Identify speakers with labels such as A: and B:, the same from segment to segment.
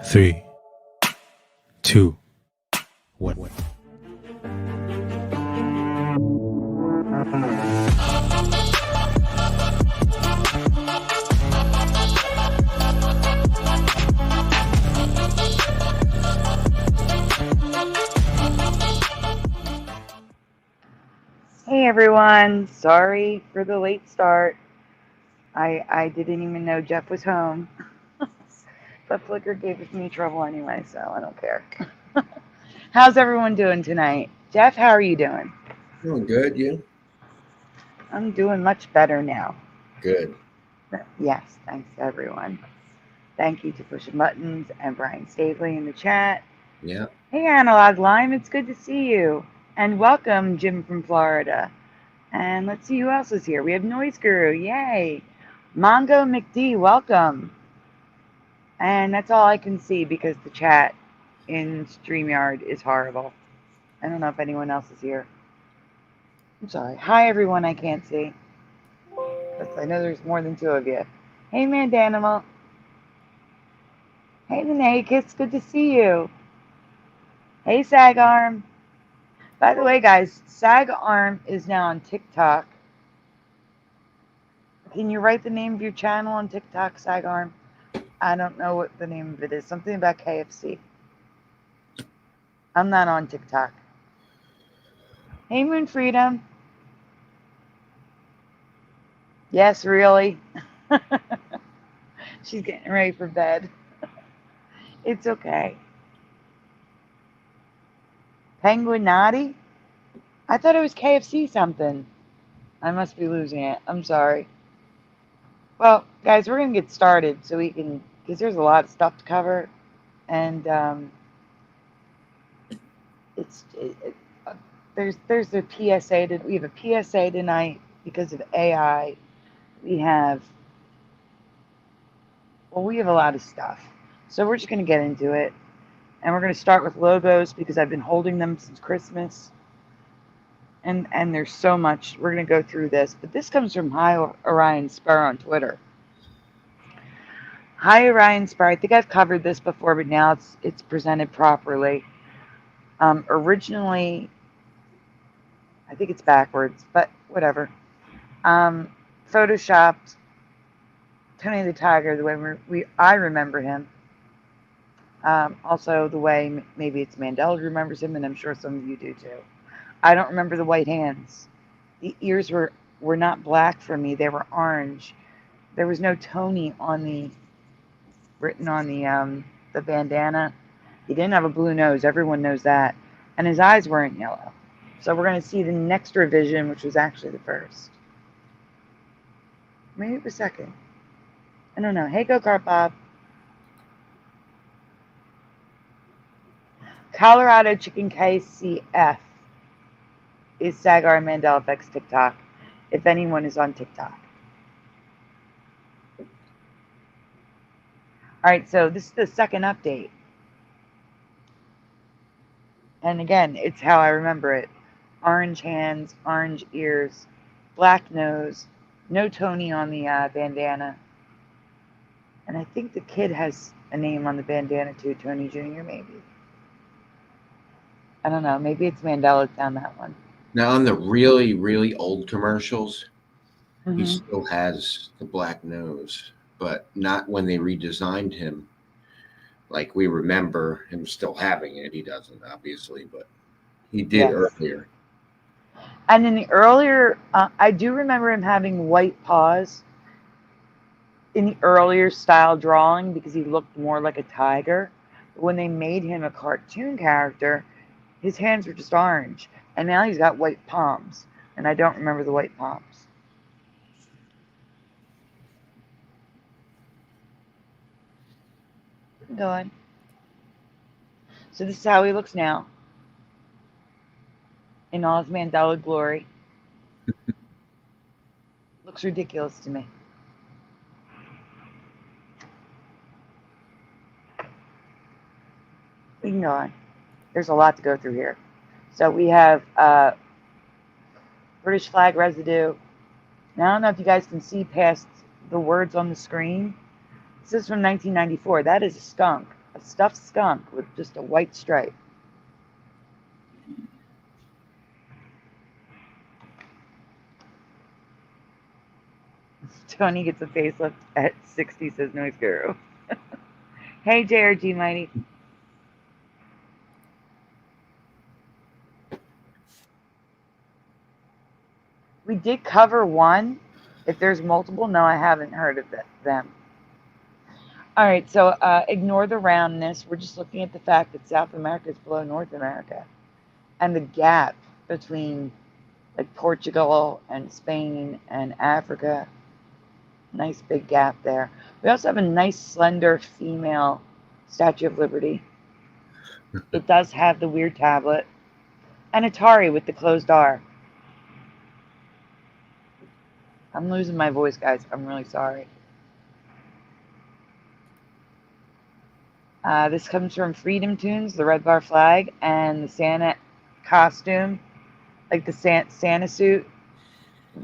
A: 3, 2, 1.
B: Hey everyone, sorry for the late start. I didn't even know Jeff was home. But Flickr gave me trouble anyway, so I don't care. How's everyone doing tonight? Jeff, how are you doing?
C: Doing good, you?
B: I'm doing much better now.
C: Good.
B: Yes, thanks to everyone. Thank you to Pushing Buttons and Brian Stavely in the chat.
C: Yeah.
B: Hey Analog Lime, it's good to see you. And welcome Jim from Florida. And let's see who else is here. We have Noise Guru, yay. Mongo McD, welcome. And that's all I can see because the chat in StreamYard is horrible. I don't know if anyone else is here. I'm sorry. Hi, everyone I can't see. Because I know there's more than two of you. Hey, Mandanimal. Hey, the Nakeds. Good to see you. Hey, Sagarm. By the way, guys, Sagarm is now on TikTok. Can you write the name of your channel on TikTok, Sagarm? I don't know what the name of it is. Something about KFC. I'm not on TikTok. Hey, Moon Freedom. Yes, really. She's getting ready for bed. It's okay. Penguin Naughty? I thought it was KFC something. I must be losing it. I'm sorry. Well, guys, we're going to get started so we can, because there's a lot of stuff to cover. And there's a PSA. We have a PSA tonight because of AI. We have a lot of stuff. So we're just going to get into it. And we're going to start with logos because I've been holding them since Christmas. And there's so much. We're going to go through this. But this comes from Hi Orion Spur on Twitter. Hi Orion Spur. I think I've covered this before, but now it's presented properly. Originally, I think it's backwards, but whatever. Photoshopped Tony the Tiger the way I remember him. Also the way maybe it's Mandela remembers him, and I'm sure some of you do too. I don't remember the white hands. The ears were not black for me. They were orange. There was no Tony written on the bandana. He didn't have a blue nose. Everyone knows that. And his eyes weren't yellow. So we're going to see the next revision, which was actually the first. Maybe the second. I don't know. Hey, Go-Kart Bob. Colorado Chicken KCF is Sagar and Mandela Effects TikTok, if anyone is on TikTok. All right, so this is the second update. And again, it's how I remember it. Orange hands, orange ears, black nose, no Tony on the bandana. And I think the kid has a name on the bandana too, Tony Jr. maybe. I don't know. Maybe it's Mandela down that one.
C: Now, on the really, really old commercials, he still has the black nose, but not when they redesigned him. Like we remember him still having it. He doesn't, obviously, but he did earlier.
B: And in the earlier, I do remember him having white paws in the earlier style drawing because he looked more like a tiger. But when they made him a cartoon character, his hands were just orange. And now he's got white palms. And I don't remember the white palms. Go on. So this is how he looks now. In all his Mandela glory. Looks ridiculous to me. We can go on. There's a lot to go through here. So we have British flag residue. Now I don't know if you guys can see past the words on the screen. This is from 1994. That is a skunk. A stuffed skunk with just a white stripe. Tony gets a facelift at 60, says Noise Guru. Hey, JRG Mighty. We did cover one. If there's multiple, no, I haven't heard of them. All right, so ignore the roundness. We're just looking at the fact that South America is below North America. And the gap between like Portugal and Spain and Africa. Nice big gap there. We also have a nice slender female Statue of Liberty. It does have the weird tablet. And Atari with the closed R. I'm losing my voice, guys. I'm really sorry. This comes from Freedom Tunes, the red bar flag, and the Santa costume, like the Santa suit,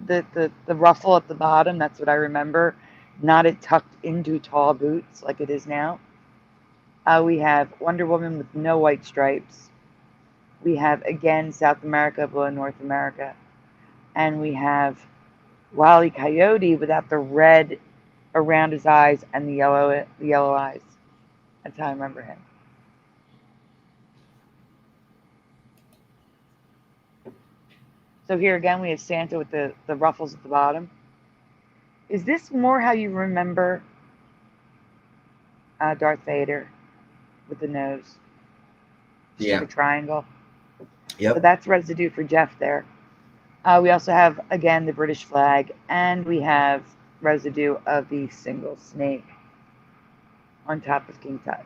B: the ruffle at the bottom. That's what I remember. Not it tucked into tall boots like it is now. We have Wonder Woman with no white stripes. We have, again, South America below North America. And we have Wile E. Coyote without the red around his eyes and the yellow eyes. That's how I remember him. So here again, we have Santa with the ruffles at the bottom. Is this more how you remember Darth Vader with the nose? Just
C: Yeah.
B: like a triangle.
C: Yep.
B: So that's residue for Jeff there. We also have, again, the British flag, and we have residue of the single snake on top of King Tut.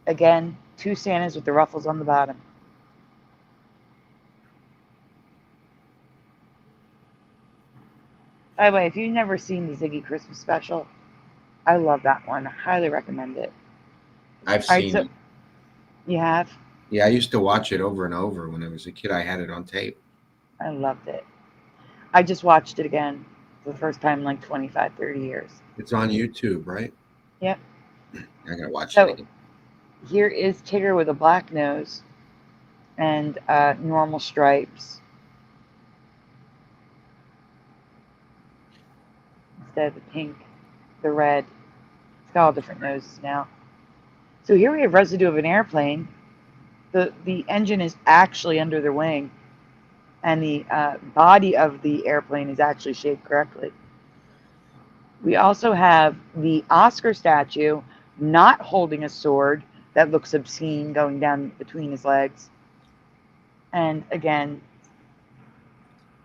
B: Again, two Santas with the ruffles on the bottom. By the way, if you've never seen the Ziggy Christmas special, I love that one. I highly recommend it.
C: I've seen it.
B: You have?
C: Yeah, I used to watch it over and over when I was a kid. I had it on tape.
B: I loved it. I just watched it again for the first time in like 25, 30 years.
C: It's on YouTube, right?
B: Yep.
C: I gotta watch it again.
B: Here is Tigger with a black nose and normal stripes instead of the pink, the red. It's got all different noses now. So here we have residue of an airplane. The engine is actually under the wing, and the body of the airplane is actually shaped correctly. We also have the Oscar statue not holding a sword that looks obscene going down between his legs. And again,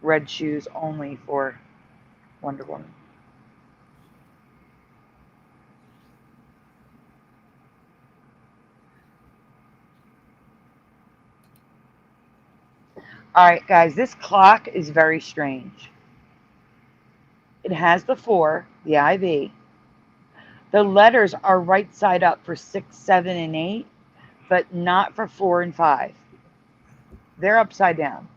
B: red shoes only for Wonder Woman. All right, guys, this clock is very strange. It has the 4, the IV. The letters are right side up for 6, 7, and 8, but not for 4 and 5. They're upside down.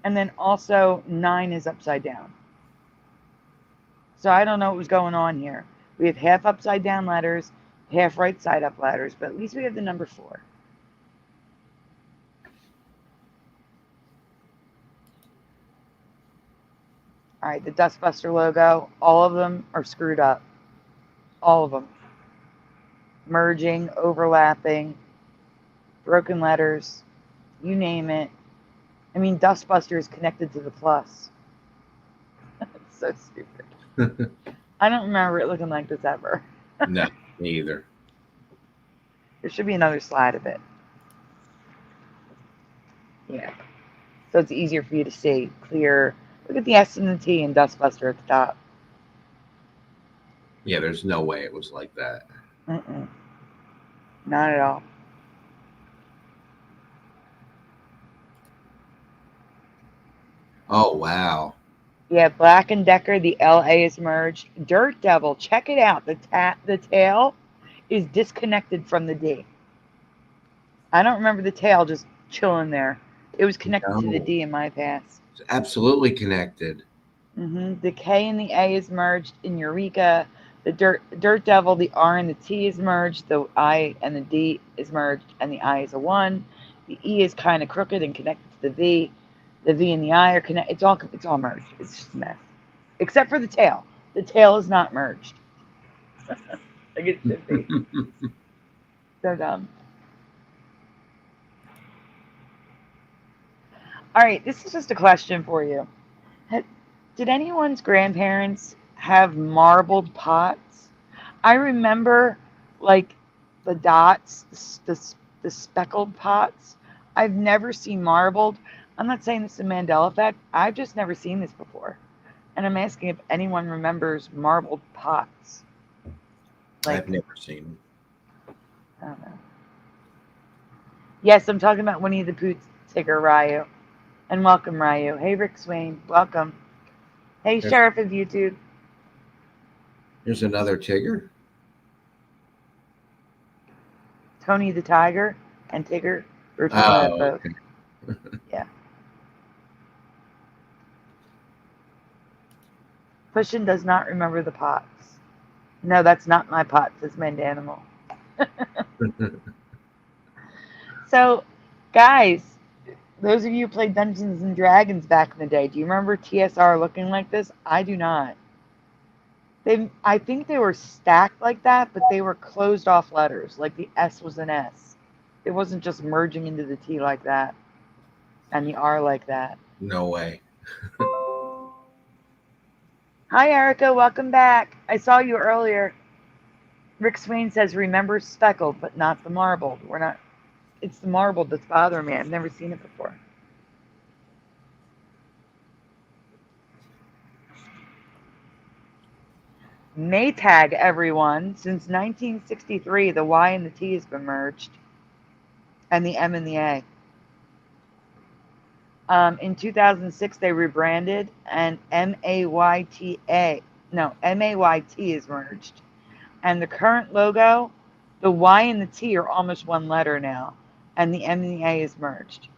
B: And then also 9 is upside down. So I don't know what was going on here. We have half upside down letters, half right side up letters, but at least we have the number 4. All right, the Dustbuster logo, all of them are screwed up. All of them. Merging, overlapping, broken letters, you name it. I mean, Dustbuster is connected to the plus. It's so stupid. I don't remember it looking like this ever.
C: No, me either.
B: There should be another slide of it. Yeah. So it's easier for you to see. Clear. Look at the S and the T in Dustbuster at the top.
C: Yeah, there's no way it was like that.
B: Not at all.
C: Oh, wow.
B: Yeah, Black & Decker, the LA is merged. Dirt Devil, check it out. The tail is disconnected from the D. I don't remember the tail just chilling there. It was connected to the D in my past.
C: It's absolutely connected.
B: The K and the A is merged in Eureka. The Dirt Devil, the R and the T is merged. The I and the D is merged, and the I is a 1. The E is kind of crooked and connected to the V. The V and the I are connected. It's all merged. It's just a mess, except for the tail. The tail is not merged. Like it should be. So dumb. All right, this is just a question for you. Did anyone's grandparents have marbled pots? I remember, like, the dots, the speckled pots. I've never seen marbled. I'm not saying this is a Mandela effect. I've just never seen this before. And I'm asking if anyone remembers marbled pots. Like,
C: I've never seen them.
B: I don't know. Yes, I'm talking about Winnie the Pooh Tigger, Ryu. And welcome, Ryu. Hey, Rick Swain. Welcome. Hey, Sheriff of YouTube.
C: There's another Tigger.
B: Tony the Tiger and Tigger. We're talking about both. Okay. Yeah. Pushin does not remember the pots. No, that's not my pot, says Mandanimal. So, guys, those of you who played Dungeons and Dragons back in the day, do you remember TSR looking like this? I do not. I think they were stacked like that, but they were closed off letters, like the S was an S. It wasn't just merging into the T like that, and the R like that.
C: No way.
B: Hi, Erica. Welcome back. I saw you earlier. Rick Swain says, remember speckled, but not the marbled. We're not. It's the marbled that's bothering me. I've never seen it before. Maytag, everyone. Since 1963, the Y and the T has been merged, and the M and the A. In 2006, they rebranded, and MAYT is merged. And the current logo, the Y and the T are almost one letter now, and the M and the A is merged.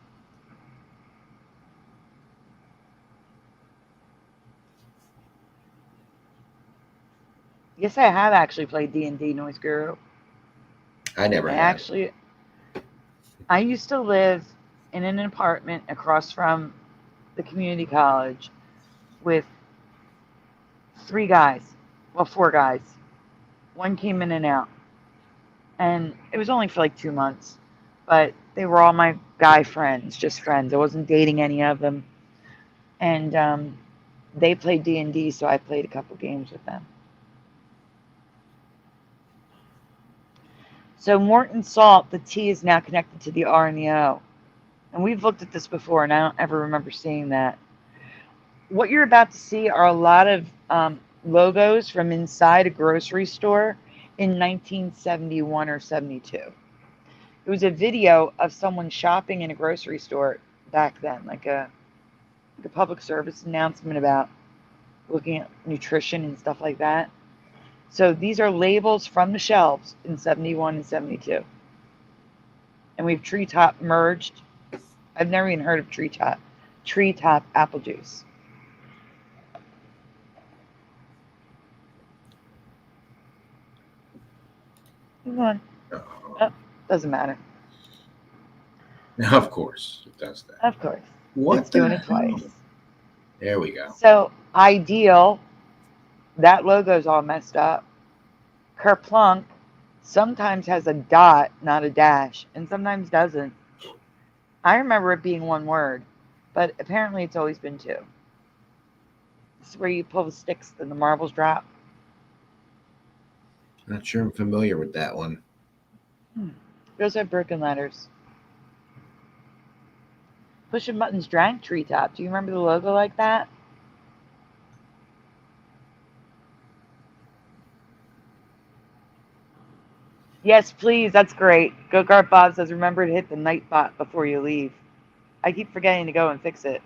B: Yes, I have actually played D&D, Noise Guru.
C: I never have.
B: I used to live in an apartment across from the community college with 4 guys. One came in and out. And it was only for like 2 months. But they were all my guy friends, just friends. I wasn't dating any of them. And they played D&D, so I played a couple games with them. So Morton Salt, the T is now connected to the R and the O. And we've looked at this before, and I don't ever remember seeing that. What you're about to see are a lot of logos from inside a grocery store in 1971 or 72. It was a video of someone shopping in a grocery store back then, like a public service announcement about looking at nutrition and stuff like that. So these are labels from the shelves in 71 and 72. And we've Treetop merged. I've never even heard of Treetop. Treetop apple juice. Come on. Oh, doesn't matter.
C: Now, of course, it does that.
B: Of course.
C: What?
B: It's doing it twice.
C: There we go.
B: So, Ideal, that logo's all messed up. Kerplunk sometimes has a dot, not a dash, and sometimes doesn't. I remember it being one word, but apparently it's always been 2. This is where you pull the sticks and the marbles drop.
C: Not sure I'm familiar with that one.
B: Those are broken letters. Pushing Buttons drank Treetop. Do you remember the logo like that? Yes, please. That's great. Go-Kart Bob says, remember to hit the night bot before you leave. I keep forgetting to go and fix it.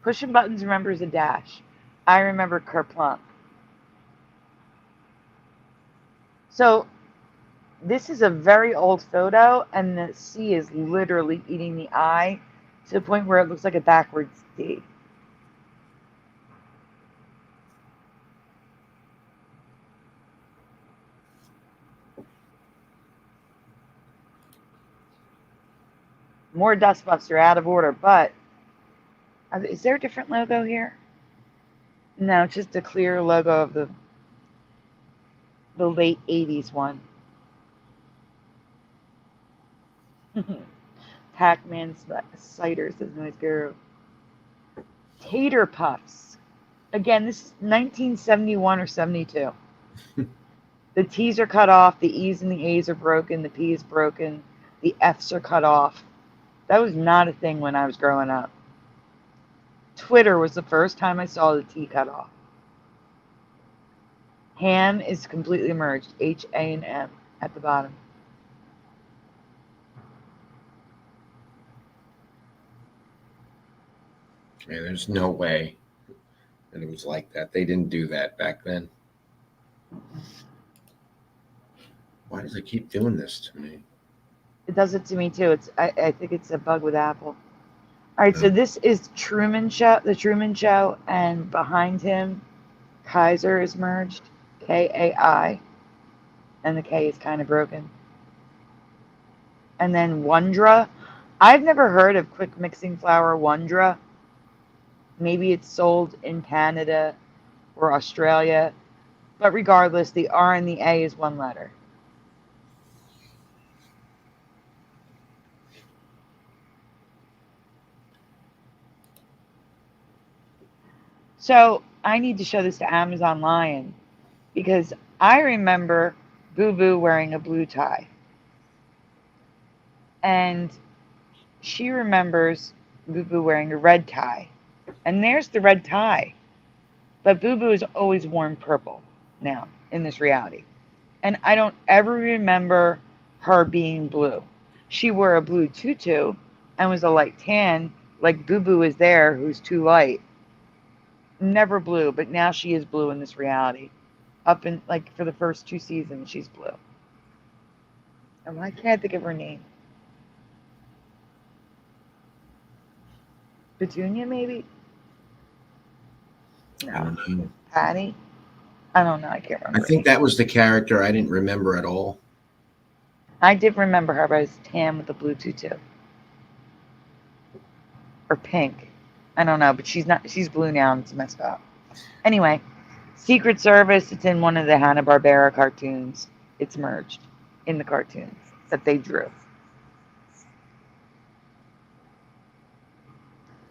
B: Pushing Buttons remembers a dash. I remember Kerplunk. So this is a very old photo, and the C is literally eating the I to the point where it looks like a backwards D. More dust buffs are out of order, but is there a different logo here? No, it's just a clear logo of the late 80s one. Pac-Man cider, says Noise Guru. Tater Puffs. Again, this is 1971 or 72. The T's are cut off, the E's and the A's are broken, the P is broken, the F's are cut off. That was not a thing when I was growing up. Twitter was the first time I saw the T cut off. Ham is completely merged, H, A, and M at the bottom.
C: Yeah, there's no way that it was like that. They didn't do that back then. Why does it keep doing this to me?
B: It does it to me too. I think it's a bug with Apple. All right, so this is Truman Show, the Truman Show, and behind him, Kaiser is merged, K-A-I, and the K is kind of broken. And then Wondra. I've never heard of quick mixing flour Wondra. Maybe it's sold in Canada or Australia, but regardless, the R and the A is one letter. So I need to show this to Amazon Lion because I remember Boo Boo wearing a blue tie. And she remembers Boo Boo wearing a red tie. And there's the red tie. But Boo Boo has always worn purple now in this reality. And I don't ever remember her being blue. She wore a blue tutu and was a light tan, like Boo Boo is there, who's too light. Never blue, but now she is blue in this reality. Up in, like, for the first 2 seasons, she's blue. And why can't I think of her name? Petunia, maybe? No.
C: I don't know.
B: Patty? I don't know. I can't remember.
C: I think that was the character I didn't remember at all.
B: I did remember her, but it was tan with a blue tutu. Or pink. I don't know, but she's not. She's blue now and it's messed up. Anyway, Secret Service, it's in one of the Hanna-Barbera cartoons. It's merged in the cartoons that they drew.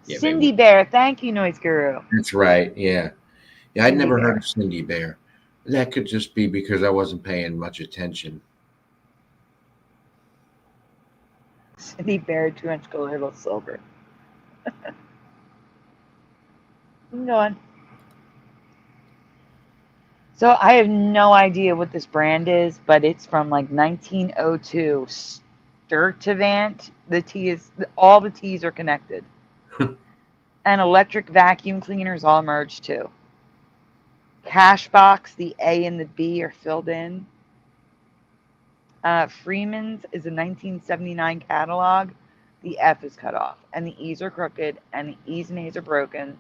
C: Yeah,
B: Cindy Bear, thank you, Noise Guru.
C: That's right. Yeah. Yeah, I'd
B: Cindy
C: never
B: Bear.
C: heard of Cindy Bear. That could just be because I wasn't paying much attention.
B: Cindy Bear, 2-inch colorful silver. Keep going. So I have no idea what this brand is, but it's from like 1902. Sturtevant. The T is, all the T's are connected. And electric vacuum cleaners all merged too. Cashbox, the A and the B are filled in. Freeman's is a 1979 catalog. The F is cut off, and the E's are crooked, and the E's and A's are broken.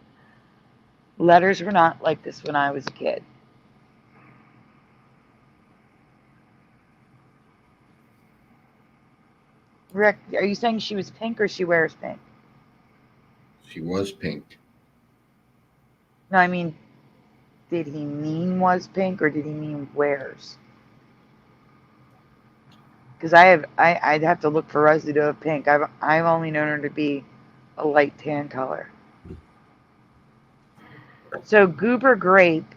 B: Letters were not like this when I was a kid. Rick, are you saying she was pink or she wears pink?
C: She was pink.
B: No, I mean, did he mean was pink or did he mean wears? Because I'd have to look for residue of pink. I've only known her to be a light tan color. So Goober Grape,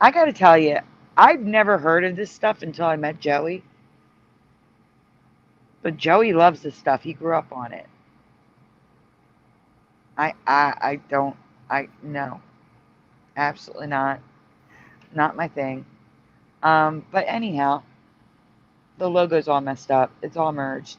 B: I got to tell you, I've never heard of this stuff until I met Joey. But Joey loves this stuff. He grew up on it. No, absolutely not. Not my thing. But anyhow, the logo's all messed up. It's all merged.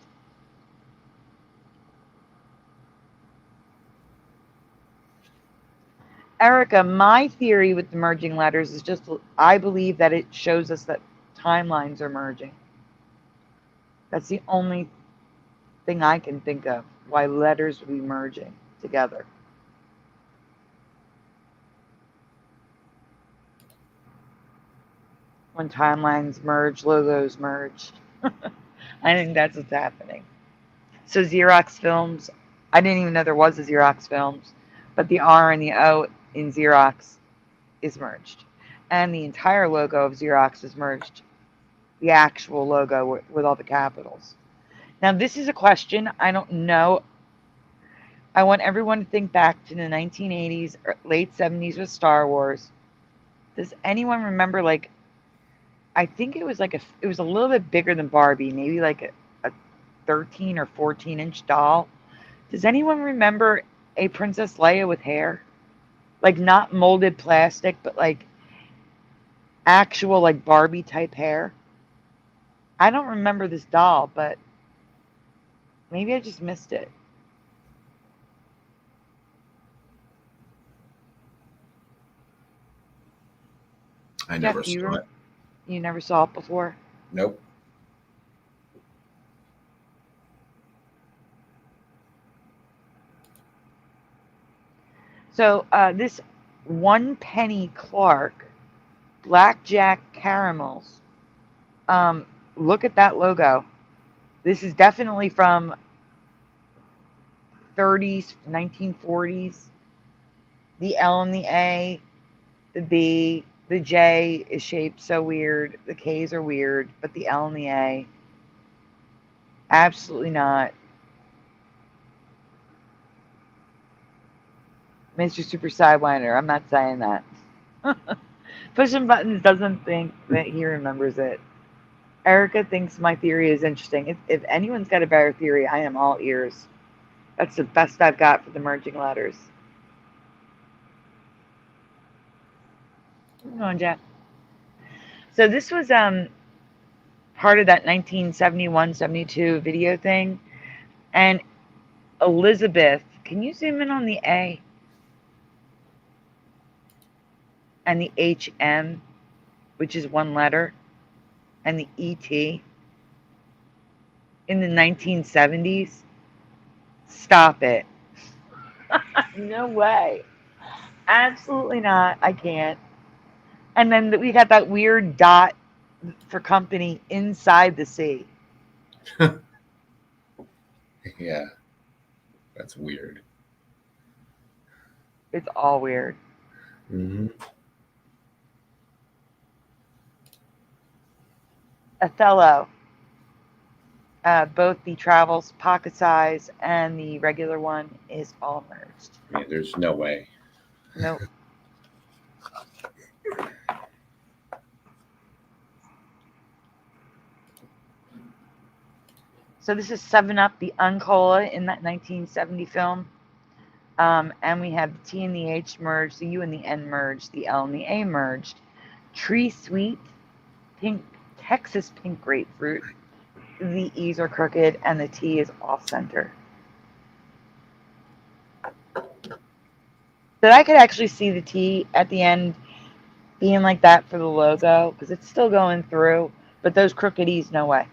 B: Erica, my theory with the merging letters is just, I believe that it shows us that timelines are merging. That's the only thing I can think of why letters would be merging together. When timelines merge, logos merge. I think that's what's happening. So Xerox Films, I didn't even know there was a Xerox Films, but the R and the O in Xerox is merged. And the entire logo of Xerox is merged. The actual logo with all the capitals. Now, this is a question I don't know. I want everyone to think back to the 1980s or late 70s with Star Wars. Does anyone remember, like, I think it was it was a little bit bigger than Barbie, maybe like a 13 or 14-inch doll. Does anyone remember a Princess Leia with hair? Like not molded plastic, but like actual like Barbie type hair. I don't remember this doll, but maybe I just missed it.
C: I never
B: Jeff,
C: saw it.
B: You never saw it before?
C: Nope.
B: So this 1 penny Clark Blackjack Caramels. Look at that logo. This is definitely from 30s, 1940s. The L and the A, the B, the J is shaped so weird. The K's are weird, but the L and the A, absolutely not. Mr. Super Sidewinder, I'm not saying that. Pushing Buttons doesn't think that he remembers it. Erica thinks my theory is interesting. If anyone's got a better theory, I am all ears. That's the best I've got for the merging letters. Come on, Jack. So this was part of that 1971-72 video thing. And Elizabeth, can you zoom in on the A? And the HM, which is one letter, and the ET in the 1970s? Stop it. No way. Absolutely not. I can't. And then we got that weird dot for company inside the C.
C: Yeah. That's weird.
B: It's all weird.
C: Mm-hmm.
B: Othello. Both the travels pocket size and the regular one is all merged.
C: Yeah, there's no way.
B: Nope. So this is 7-Up, the Uncola in that 1970 film. And we have the T and the H merged, the U and the N merged, the L and the A merged. Tree Sweet, pink Texas pink grapefruit. The E's are crooked and the T is off center. So I could actually see the T at the end being like that for the logo because it's still going through, but those crooked E's, no way.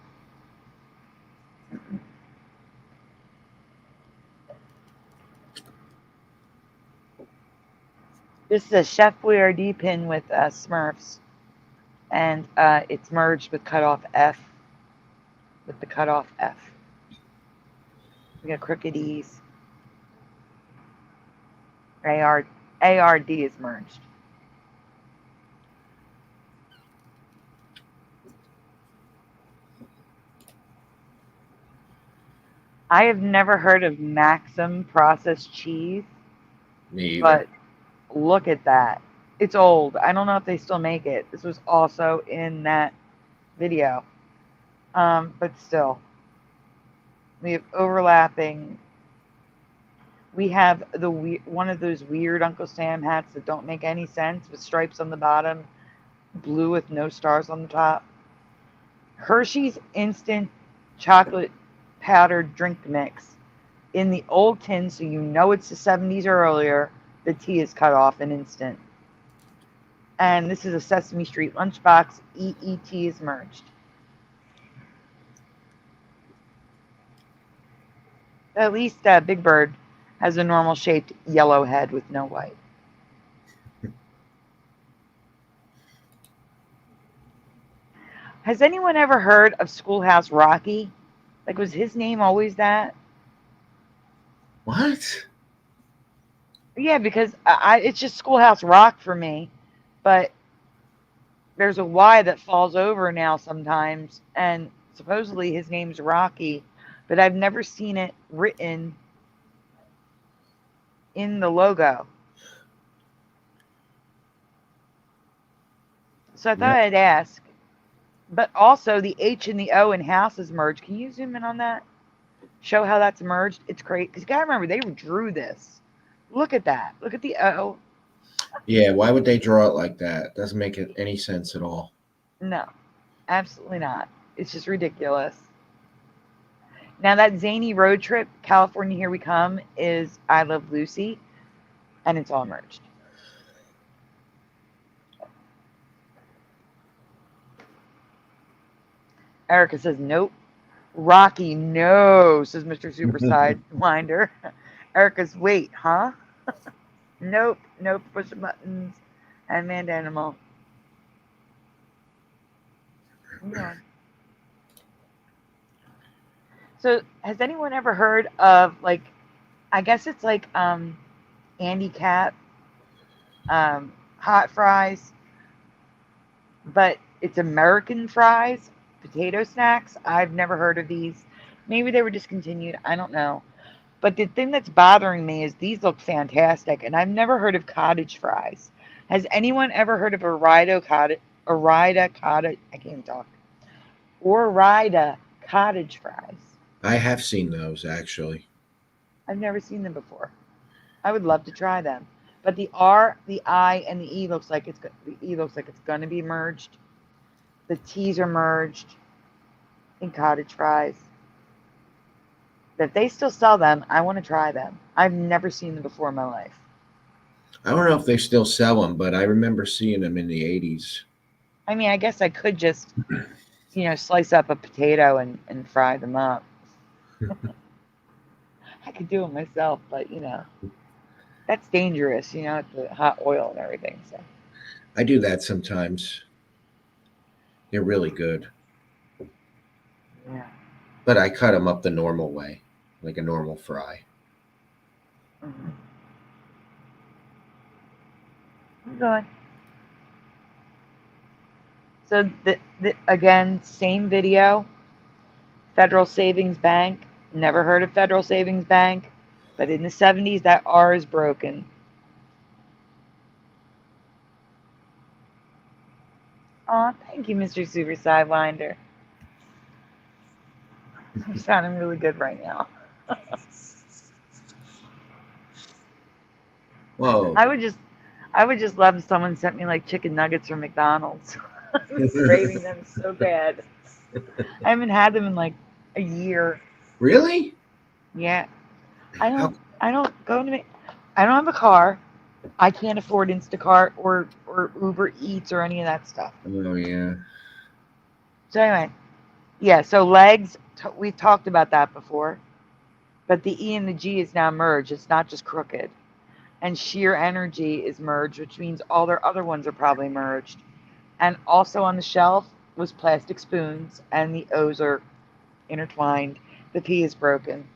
B: This is a Chef Boyardee pin with Smurfs, and it's merged with cutoff F, with the cutoff F. We got crooked E's. ARD is merged. I have never heard of Maxim processed cheese.
C: Me either.
B: But look at that. It's old. I don't know if they still make it. This was also in that video. But still. We have overlapping. We have one of those weird Uncle Sam hats that don't make any sense with stripes on the bottom, blue with no stars on the top. Hershey's Instant Chocolate Powdered Drink Mix. In the old tin, so you know it's the 70s or earlier, the T is cut off an instant. And this is a Sesame Street lunchbox. EET is merged. At least Big Bird has a normal shaped yellow head with no white. Has anyone ever heard of Schoolhouse Rocky? Like, was his name always that?
C: What?
B: Yeah, because it's just Schoolhouse Rock for me. But there's a Y that falls over now sometimes, and supposedly his name's Rocky, but I've never seen it written in the logo. So I thought
C: No.
B: I'd ask. But also the H and the O in house is merged. Can you zoom in on that? Show how that's merged. It's great because you gotta remember they drew this. Look at that. Look at the O.
C: Yeah, why would they draw it like that? Doesn't make any sense at all.
B: No, absolutely not. It's just ridiculous. Now that zany road trip, California Here We Come, is I Love Lucy, and it's all merged. Erica says nope. Rocky, no, says Mr. Super Sidewinder. Erica's wait, huh? Nope, nope, push the buttons. And man animal. Yeah. So has anyone ever heard of like I guess it's like Andy Cap hot fries, but it's American fries, potato snacks. I've never heard of these. Maybe they were discontinued. I don't know. But the thing that's bothering me is these look fantastic, and I've never heard of cottage fries. Has anyone ever heard of Orida cottage? I can't even talk. Orida cottage fries.
C: I have seen those actually.
B: I've never seen them before. I would love to try them. But the R, the I, and the E looks like it's gonna be merged. The T's are merged in cottage fries. If they still sell them, I want to try them. I've never seen them before in my life.
C: I don't know if they still sell them, but I remember seeing them in the 80s.
B: I mean, I guess I could just, slice up a potato and fry them up. I could do it myself, but that's dangerous, with the hot oil and everything. So
C: I do that sometimes. They're really good.
B: yeah.
C: But I cut them up the normal way, like a normal fry.
B: Mm-hmm. I'm going. So again, same video. Federal Savings Bank. Never heard of Federal Savings Bank, but in the 70s, that R is broken. Oh, thank you, Mr. Super Sidewinder. I'm sounding really good right now.
C: Whoa.
B: I would just love if someone sent me like chicken nuggets from McDonald's. I'm craving them so bad. I haven't had them in like a year.
C: Really?
B: Yeah.
C: How,
B: I don't go to I don't have a car. I can't afford Instacart or Uber Eats or any of that stuff.
C: oh, yeah.
B: So anyway, yeah, so legs, we've talked about that before. But the E and the G is now merged. It's not just crooked. And sheer energy is merged, which means all their other ones are probably merged. And also on the shelf was plastic spoons, and the O's are intertwined. The P is broken.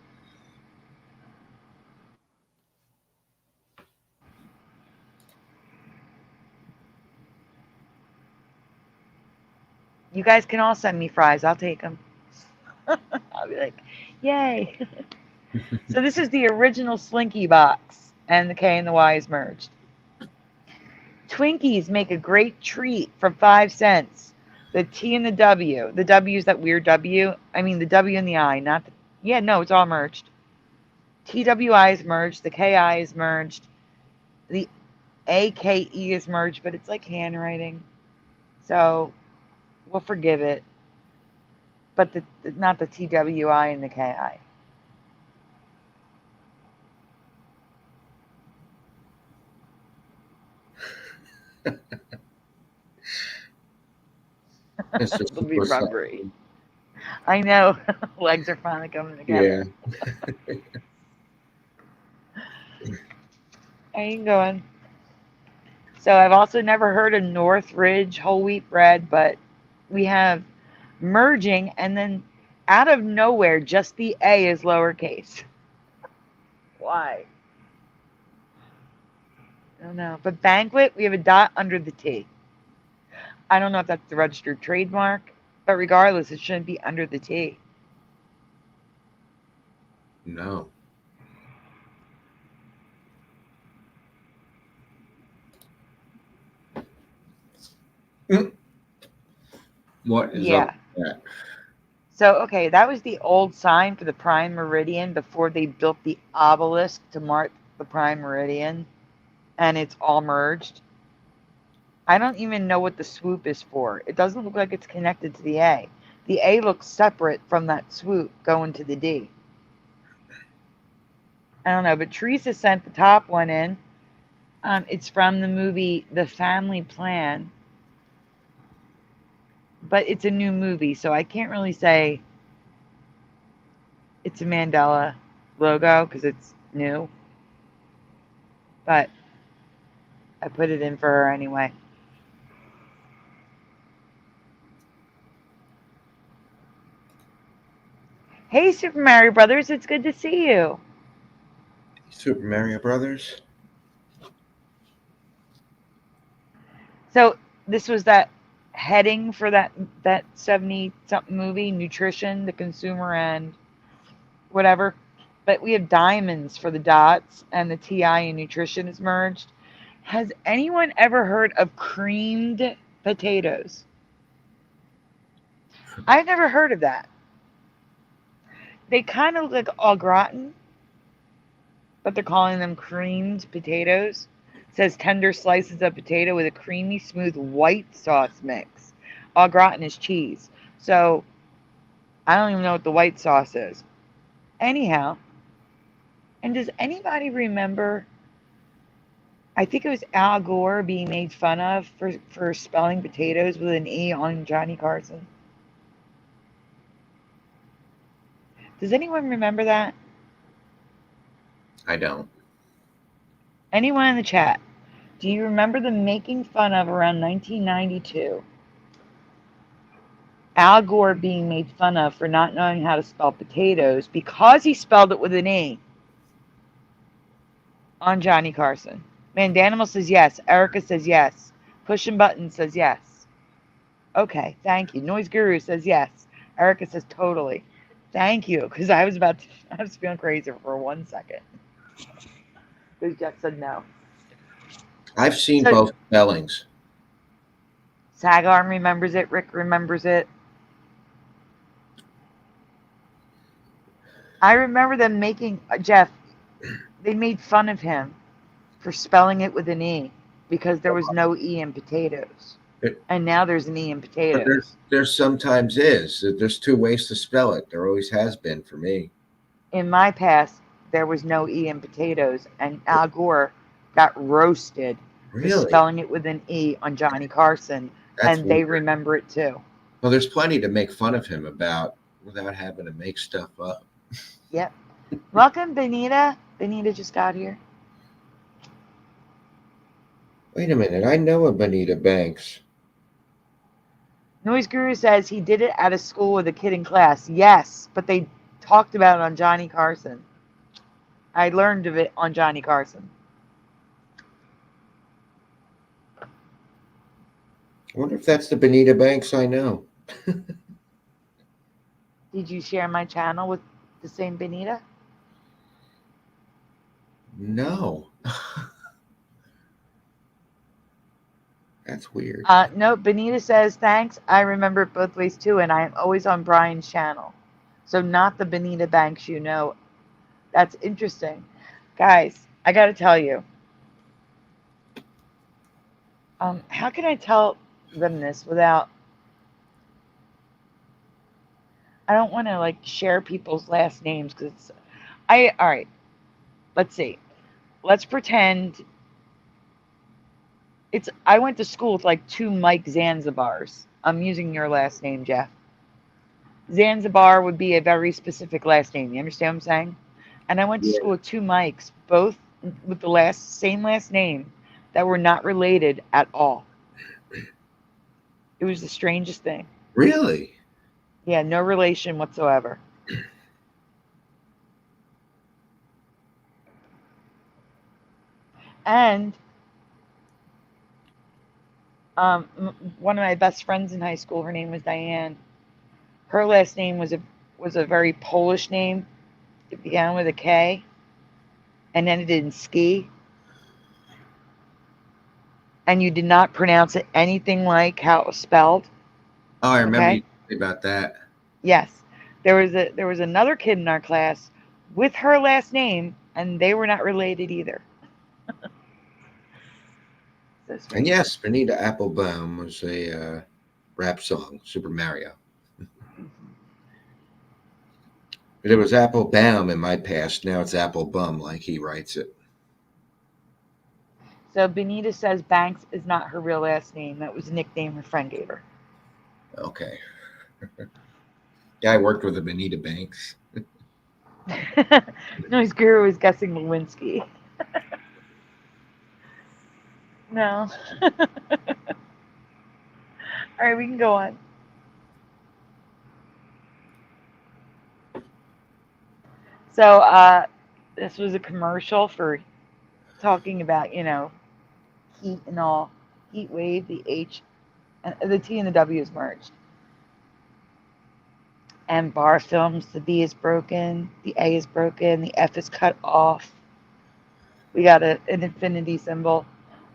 B: You guys can all send me fries. I'll take them. I'll be like, yay. So this is the original Slinky box, and the K and the Y is merged. Twinkies make a great treat for 5 cents. The T and the W. The W is that weird W. I mean, the W and the I, not the. Yeah, no, it's all merged. TWI is merged. The KI is merged. The AKE is merged, but it's like handwriting. So we'll forgive it. But not the TWI and the KI.
C: Mr.
B: It'll be
C: Super
B: rubbery. I know. Legs are finally coming
C: Yeah.
B: together. How you going? So I've also never heard of Northridge whole wheat bread, but we have merging, and then out of nowhere, just the A is lowercase. Why? I don't know. But banquet, we have a dot under the T. I don't know if that's the registered trademark, but regardless, it shouldn't be under the T.
C: No. What is up
B: Yeah.
C: with that?
B: So, okay, that was the old sign for the prime meridian before they built the obelisk to mark the prime meridian, and it's all merged. I don't even know what the swoop is for. It doesn't look like it's connected to the A. The A looks separate from that swoop going to the D. I don't know, but Teresa sent the top one in. It's from the movie The Family Plan, but it's a new movie, so I can't really say it's a Mandela logo because it's new. But I put it in for her anyway. Hey, Super Mario Brothers, it's good to see you.
C: Super Mario Brothers?
B: So this was that heading for that 70-something movie, Nutrition, the Consumer, and whatever. But we have diamonds for the dots, and the TI in nutrition is merged. Has anyone ever heard of creamed potatoes? I've never heard of that. They kind of look like au gratin, but they're calling them creamed potatoes. It says tender slices of potato with a creamy, smooth white sauce mix. Au gratin is cheese. So I don't even know what the white sauce is. Anyhow, and does anybody remember? I think it was Al Gore being made fun of for spelling potatoes with an E on Johnny Carson. Does anyone remember that?
C: I don't.
B: Anyone in the chat? Do you remember them making fun of around 1992? Al Gore being made fun of for not knowing how to spell potatoes because he spelled it with an E on Johnny Carson. Mandanimal says yes. Erica says yes. Pushing Button says yes. Okay, thank you. Noise Guru says yes. Erica says totally. Thank you, because I was feeling crazy for 1 second. Because Jeff said no.
C: I've seen
B: So
C: both spellings.
B: Sagarm remembers it. Rick remembers it. I remember them making Jeff. They made fun of him for spelling it with an E because there was no E in potatoes, and now there's an E in
C: But
B: potatoes.
C: there sometimes is. There's two ways to spell it. There always has been for me.
B: In my past, there was no E in potatoes, and Al Gore got roasted for
C: Really?
B: spelling it with an E on Johnny Carson,
C: That's
B: and they
C: weird.
B: remember it too.
C: Well, there's plenty to make fun of him about without having to make stuff up.
B: Yep. Welcome, Benita. Benita just got here.
C: Wait a minute. I know a Bonita Banks.
B: Noise Guru says he did it at a school with a kid in class. Yes, but they talked about it on Johnny Carson. I learned of it on Johnny Carson.
C: I wonder if that's the Bonita Banks I know.
B: Did you share my channel with the same Benita?
C: No. That's weird.
B: No, Benita says, thanks. I remember it both ways too, and I am always on Brian's channel. So not the Benita Banks you know. That's interesting. Guys, I got to tell you. How can I tell them this without... I don't want to like share people's last names because all right, let's see. Let's pretend I went to school with like two Mike Zanzibars. I'm using your last name, Jeff. Zanzibar would be a very specific last name. You understand what I'm saying? And I went to
C: Yeah.
B: school with two Mikes, both with the same last name, that were not related at all. It was the strangest thing.
C: Really?
B: Yeah, no relation whatsoever. And one of my best friends in high school, her name was Diane. Her last name was a very Polish name. It began with a K and ended in ski. And you did not pronounce it anything like how it was spelled.
C: Oh, I remember you
B: Okay?
C: talking about that.
B: Yes. There was another kid in our class with her last name, and they were not related either. So
C: And
B: strange.
C: yes, Benita Applebaum was a rap song, Super Mario. But it was Applebaum in my past. Now it's Applebum, like he writes it.
B: So Benita says Banks is not her real last name. That was a nickname her friend gave her.
C: Okay. Yeah, I worked with a Benita Banks.
B: Noise Guru was guessing Lewinsky. No. All right, we can go on. So this was a commercial for talking about, heat and all. Heat wave, the H, and the T and the W is merged. And bar films, the B is broken, the A is broken, the F is cut off. We got an infinity symbol,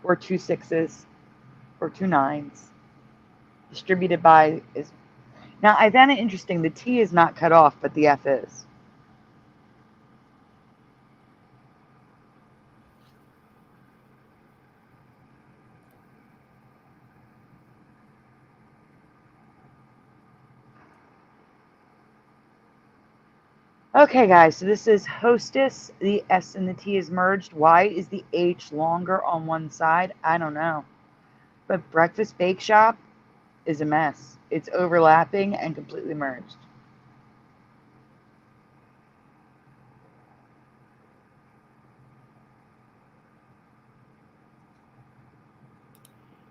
B: or two sixes, or two nines. Distributed by is now. I found it interesting. The T is not cut off, but the F is. Okay, guys, so this is hostess. The S and the T is merged. Why is the H longer on one side? I don't know. But breakfast bake shop is a mess. It's overlapping and completely merged.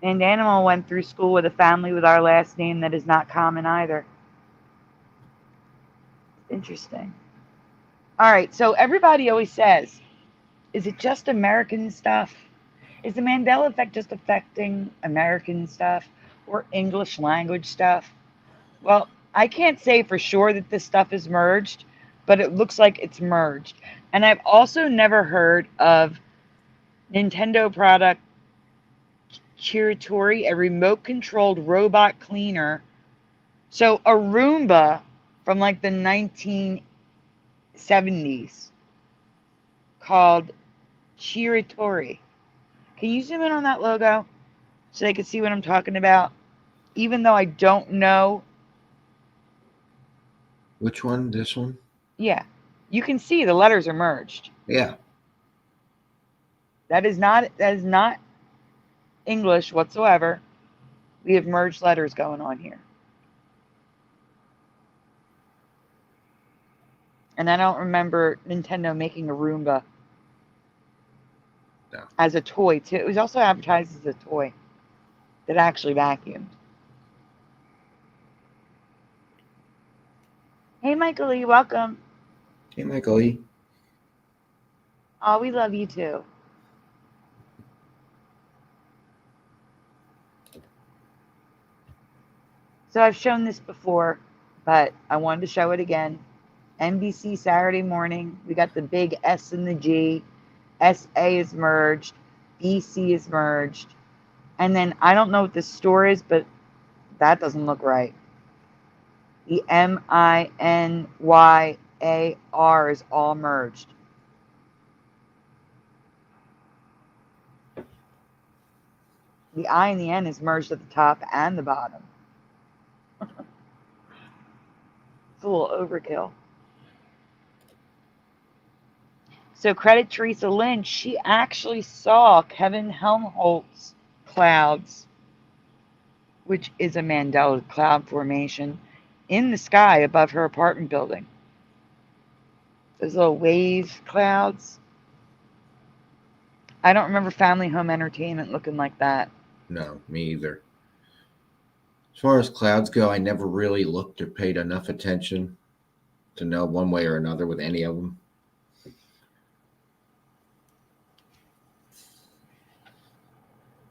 B: And Animal went through school with a family with our last name that is not common either. Interesting. All right, so everybody always says, is it just American stuff? Is the Mandela effect just affecting American stuff or English language stuff? Well, I can't say for sure that this stuff is merged, but it looks like it's merged. And I've also never heard of Nintendo product Chiritori, a remote controlled robot cleaner. So a Roomba from like the 1970s called Chiritori. Can you zoom in on that logo so they can see what I'm talking about? Even though I don't know.
C: Which one? This one?
B: Yeah, you can see the letters are merged.
C: Yeah.
B: That is not English whatsoever. We have merged letters going on here. And I don't remember Nintendo making a Roomba
C: No.
B: as a toy too. It was also advertised as a toy that actually vacuumed. Hey, Michael E., welcome.
C: Hey, Michael E.
B: Oh, we love you too. So I've shown this before, but I wanted to show it again. NBC Saturday morning, we got the big S and the G. SA is merged. BC is merged. And then I don't know what the store is, but that doesn't look right. The MINYAR is all merged. The I and the N is merged at the top and the bottom. It's a little overkill. So credit Teresa Lynch. She actually saw Kevin Helmholtz clouds, which is a Mandela cloud formation, in the sky above her apartment building. Those little wave clouds. I don't remember Family Home Entertainment looking like that.
C: No, me either. As far as clouds go, I never really looked or paid enough attention to know one way or another with any of them.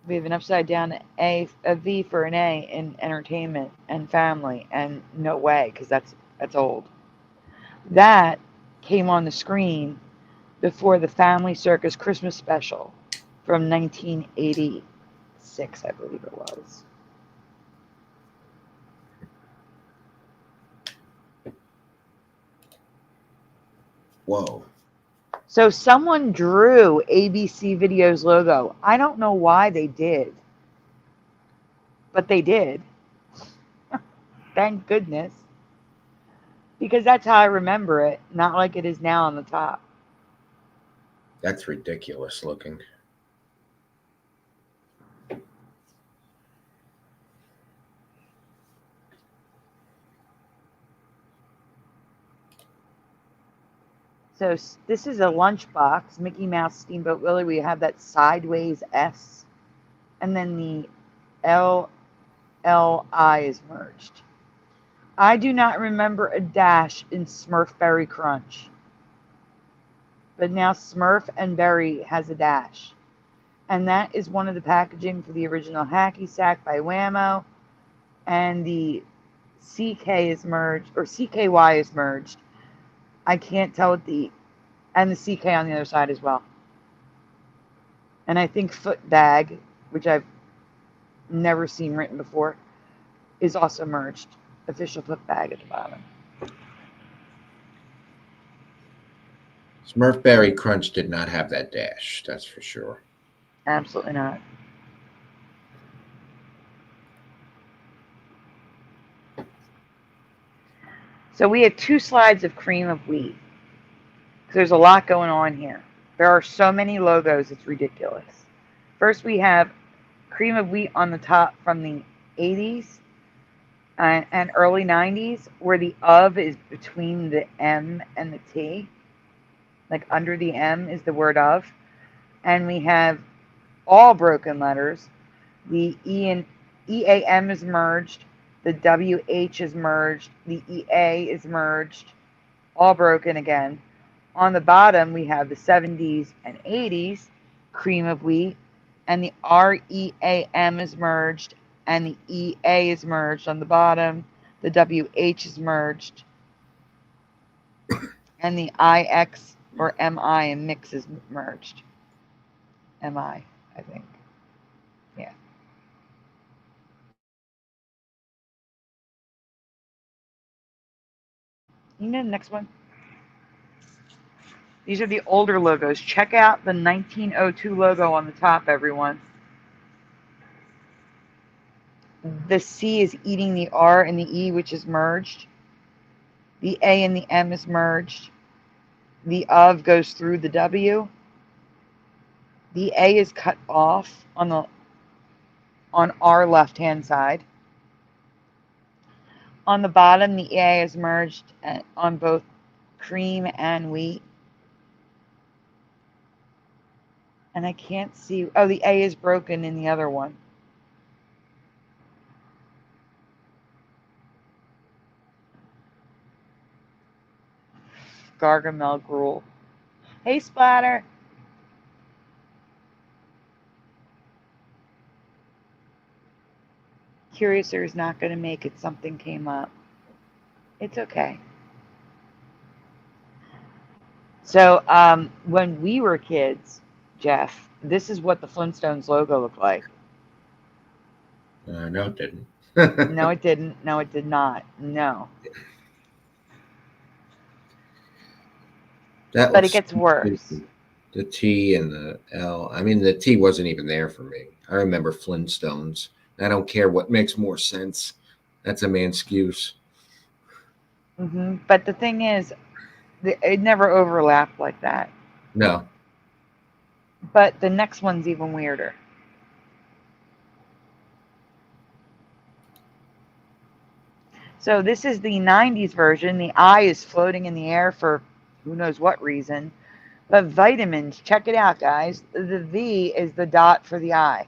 B: We have an upside down a V for an A in entertainment and family, and no way, because that's old. That came on the screen before the Family Circus Christmas special from 1986, I believe it was.
C: Whoa.
B: So someone drew ABC Video's logo. I don't know why they did, but they did. Thank goodness. Because that's how I remember it, not like it is now on the top.
C: That's ridiculous looking.
B: So this is a lunchbox, Mickey Mouse, Steamboat Willie. We have that sideways S, and then the LLI is merged. I do not remember a dash in Smurf Berry Crunch, but now Smurf and Berry has a dash, and that is one of the packaging for the original Hacky Sack by Whammo, and the CK is merged, or CKY is merged. I can't tell what and the CK on the other side as well. And I think Foot Bag, which I've never seen written before, is also merged. Official Foot Bag at the bottom.
C: Smurfberry Crunch did not have that dash, that's for sure.
B: Absolutely not. So we have 2 slides of Cream of Wheat. There's a lot going on here. There are so many logos, it's ridiculous. First, we have Cream of Wheat on the top from the 80s and early 90s, where the of is between the M and the T. Like under the M is the word of. And we have all broken letters. The E and EAM is merged. The WH is merged. The EA is merged. All broken again. On the bottom, we have the 70s and 80s, Cream of Wheat, and the REAM is merged, and the EA is merged on the bottom. The WH is merged, and the IX or MI and mix is merged. MI, I think. Yeah. You know the next one? These are the older logos. Check out the 1902 logo on the top, everyone. The C is eating the R and the E, which is merged. The A and the M is merged. The of goes through the W. The A is cut off on our left-hand side. On the bottom, the EA is merged on both cream and wheat. And I can't see. Oh, the A is broken in the other one. Gargamel gruel. Hey, Splatter. Curiouser is not going to make it. Something came up. It's okay. So when we were kids, Jeff, this is what the Flintstones logo looked like.
C: No, it didn't.
B: No, it didn't. No, it did not. No. But it gets worse.
C: The T and the L. I mean, the T wasn't even there for me. I remember Flintstones. I don't care what makes more sense. That's a man's excuse.
B: But the thing is, it never overlapped like that.
C: No.
B: But the next one's even weirder. So this is the 90s version. The eye is floating in the air for who knows what reason. But vitamins, check it out, guys. The V is the dot for the eye.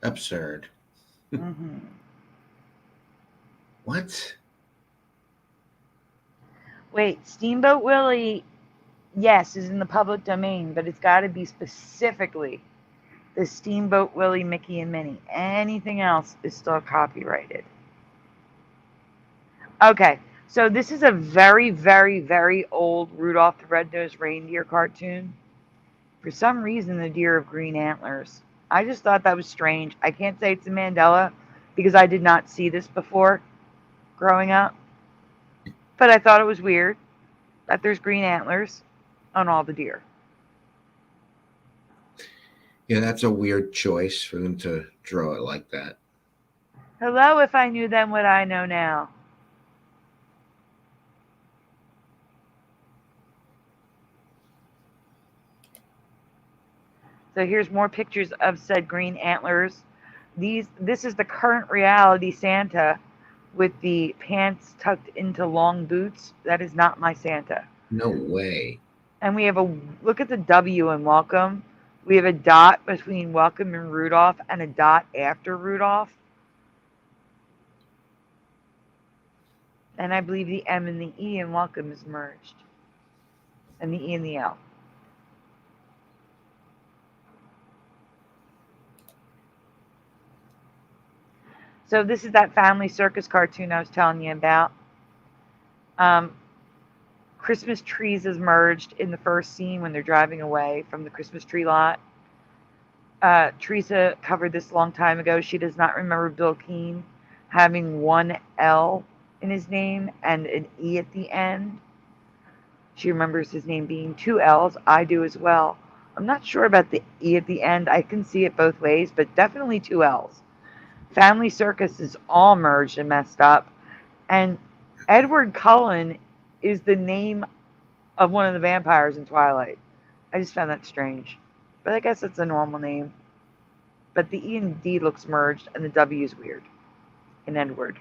C: Absurd.
B: Mm-hmm.
C: What?
B: Wait, Steamboat Willie, yes, is in the public domain, but it's got to be specifically the Steamboat Willie, Mickey, and Minnie. Anything else is still copyrighted. Okay, so this is a very, very, very old Rudolph the Red-Nosed Reindeer cartoon. For some reason, the deer have green antlers. I just thought that was strange. I can't say it's a Mandela because I did not see this before growing up. But I thought it was weird that there's green antlers on all the deer.
C: Yeah, that's a weird choice for them to draw it like that.
B: Hello, if I knew then what I know now. So here's more pictures of said green antlers. This is the current reality Santa with the pants tucked into long boots. That is not my Santa.
C: No way.
B: And we have a look at the W in welcome. We have a dot between welcome and Rudolph and a dot after Rudolph. And I believe the M and the E in welcome is merged. And the E and the L. So this is that family circus cartoon I was telling you about. Christmas trees is merged in the first scene when they're driving away from the Christmas tree lot. Teresa covered this a long time ago. She does not remember Bill Keane having one L in his name and an E at the end. She remembers his name being two L's. I do as well. I'm not sure about the E at the end. I can see it both ways, but definitely two L's. Family Circus is all merged and messed up. And Edward Cullen is the name of one of the vampires in Twilight. I just found that strange. But I guess it's a normal name. But the E and D looks merged, and the W is weird in Edward.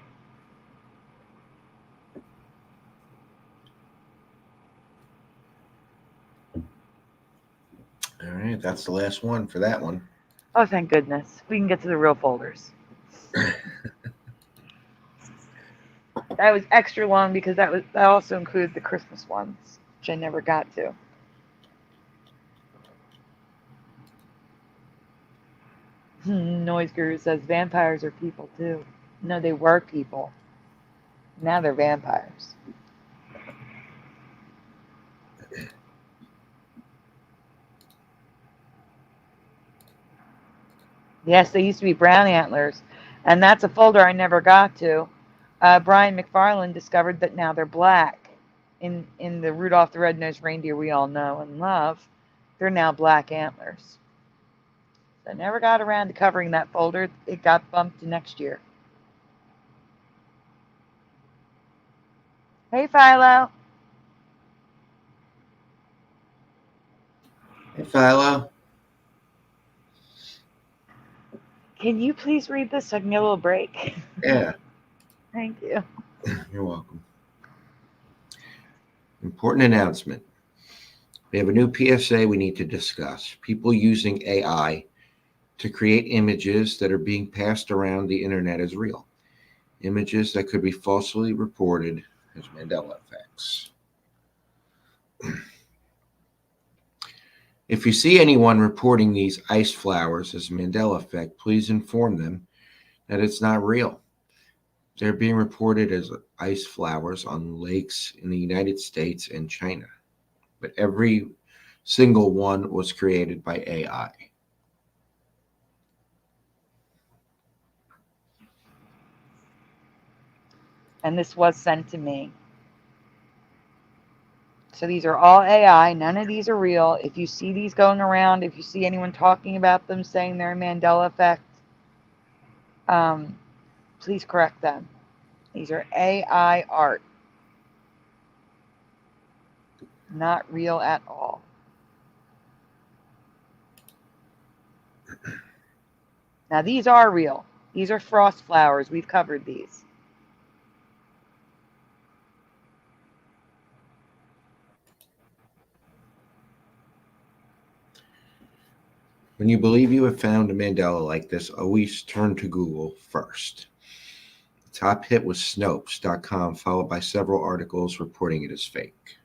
C: All right, that's the last one for that one.
B: Oh, thank goodness. We can get to the real folders. That was extra long because that also included the Christmas ones, which I never got to. Noise Guru says vampires are people too. No, they were people. Now they're vampires. Yes, they used to be brown antlers, and that's a folder I never got to. Brian MacFarlane discovered that now they're black. In the Rudolph the Red-Nosed Reindeer we all know and love, they're now black antlers. So I never got around to covering that folder. It got bumped to next year. Hey, Philo.
C: Hey, Philo.
B: Can you please read this so I can get a little break?
C: Yeah.
B: Thank you.
C: You're welcome. Important announcement. We have a new PSA we need to discuss. People using AI to create images that are being passed around the internet as real. Images that could be falsely reported as Mandela Effects. If you see anyone reporting these ice flowers as Mandela Effect, please inform them that it's not real. They're being reported as ice flowers on lakes in the United States and China, but every single one was created by AI.
B: And this was sent to me. So these are all AI. None of these are real. If you see these going around, if you see anyone talking about them saying they're a Mandela Effect, please correct them. These are AI art. Not real at all. Now these are real. These are frost flowers. We've covered these.
C: When you believe you have found a Mandela like this, always turn to Google first. The top hit was Snopes.com, followed by several articles reporting it as fake.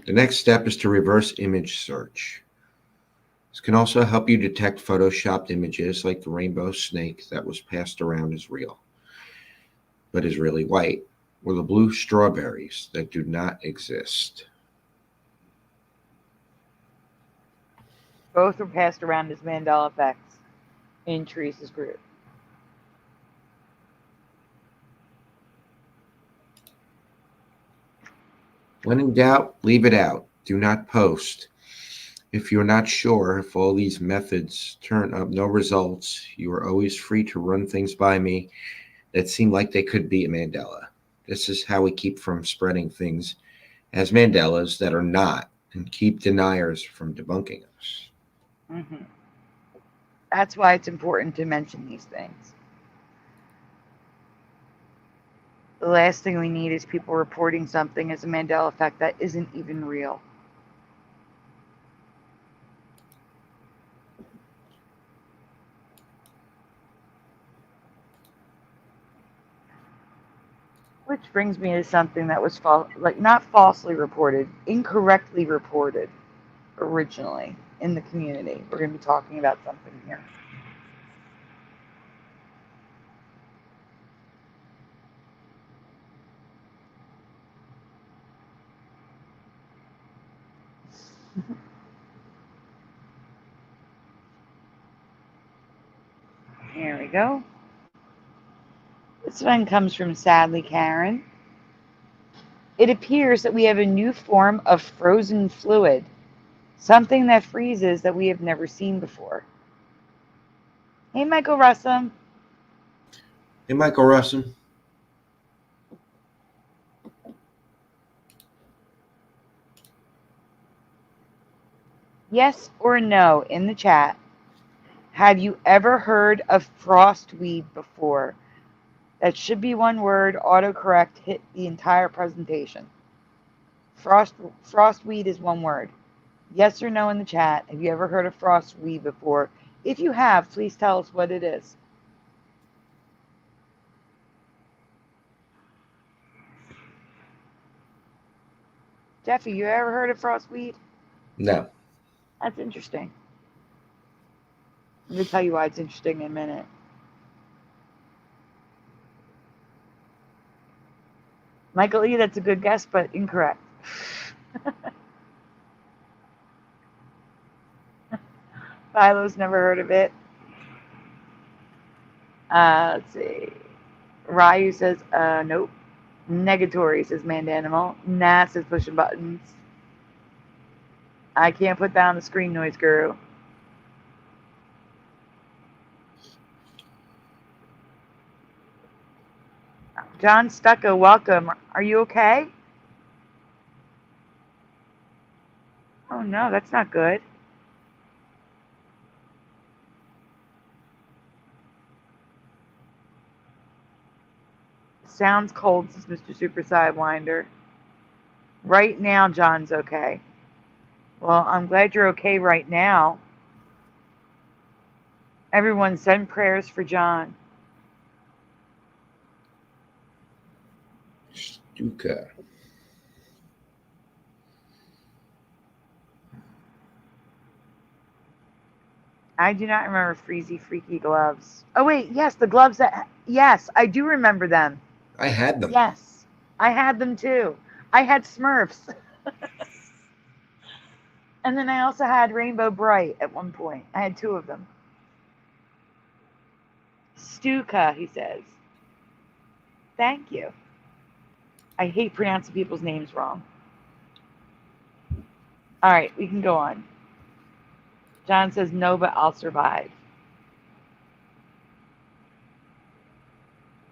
C: The next step is to reverse image search. This can also help you detect photoshopped images like the rainbow snake that was passed around as real, but is really white, or the blue strawberries that do not exist.
B: Both were passed around as Mandela Effects in Teresa's group.
C: When in doubt, leave it out. Do not post. If you're not sure if all these methods turn up no results, you are always free to run things by me that seem like they could be a Mandela. This is how we keep from spreading things as Mandelas that are not and keep deniers from debunking us.
B: Mm-hmm. That's why it's important to mention these things. The last thing we need is people reporting something as a Mandela effect that isn't even real. Which brings me to something that was not falsely reported, incorrectly reported originally in the community. We're going to be talking about something here. Here we go. This one comes from Sadly Karen. It appears that we have a new form of frozen fluid, something that freezes that we have never seen before. Hey, Michael Russum.
C: Hey, Michael Russum.
B: Yes or no in the chat. Have you ever heard of frostweed before? That should be one word. Autocorrect hit the entire presentation. Frostweed is one word. Yes or no in the chat. Have you ever heard of frostweed before? If you have, please tell us what it is. Jeffy, you ever heard of frostweed?
C: No.
B: That's interesting. Let me tell you why it's interesting in a minute. Michael E., that's a good guess, but incorrect. Philo's never heard of it. Let's see. Ryu says, nope. Negatory says Mandanimal. Nah says pushing buttons. I can't put that on the screen, Noise Guru. John Stucco, welcome. Are you okay? Oh no, that's not good. Sounds cold, says Mr. Super Sidewinder. Right now, John's okay. Well, I'm glad you're okay right now. Everyone send prayers for John.
C: Stuka.
B: I do not remember Freezy Freaky gloves. Oh wait, yes, the gloves that, yes, I do remember them.
C: I had them.
B: Yes, I had them too. I had Smurfs. And then I also had Rainbow Bright at one point. I had two of them. Stuka, he says. Thank you. I hate pronouncing people's names wrong. All right, we can go on. John says, no, but I'll survive.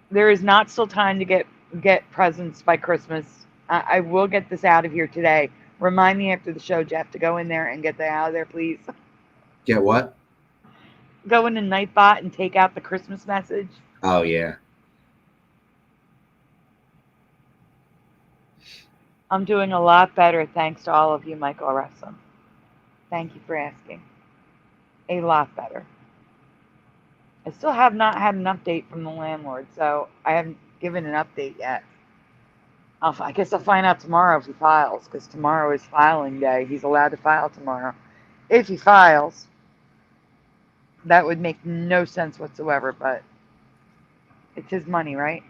B: There is not still time to get presents by Christmas. I will get this out of here today. Remind me after the show, Jeff, to go in there and get that out of there, please.
C: Get what?
B: Go into Nightbot and take out the Christmas message.
C: Oh, yeah.
B: I'm doing a lot better thanks to all of you, Michael Russell. Thank you for asking. A lot better. I still have not had an update from the landlord, so I haven't given an update yet. I guess I'll find out tomorrow if he files, because tomorrow is filing day. He's allowed to file tomorrow. If he files, that would make no sense whatsoever, but it's his money, right?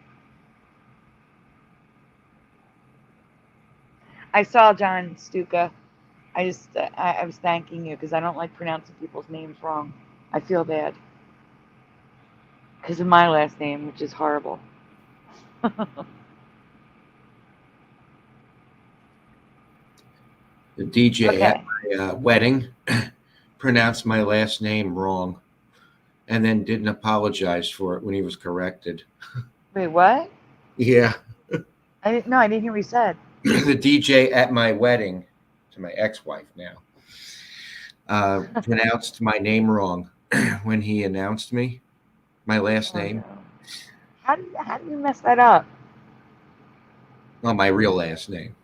B: I saw John Stuka. I was thanking you because I don't like pronouncing people's names wrong. I feel bad because of my last name, which is horrible.
C: The DJ
B: Okay.
C: at my wedding pronounced my last name wrong and then didn't apologize for it when he was corrected.
B: Wait, what?
C: Yeah.
B: I didn't hear what you said.
C: The DJ at my wedding, to my ex-wife now, pronounced my name wrong when he announced me, my last name.
B: No. How do you mess that up?
C: Well, my real last name.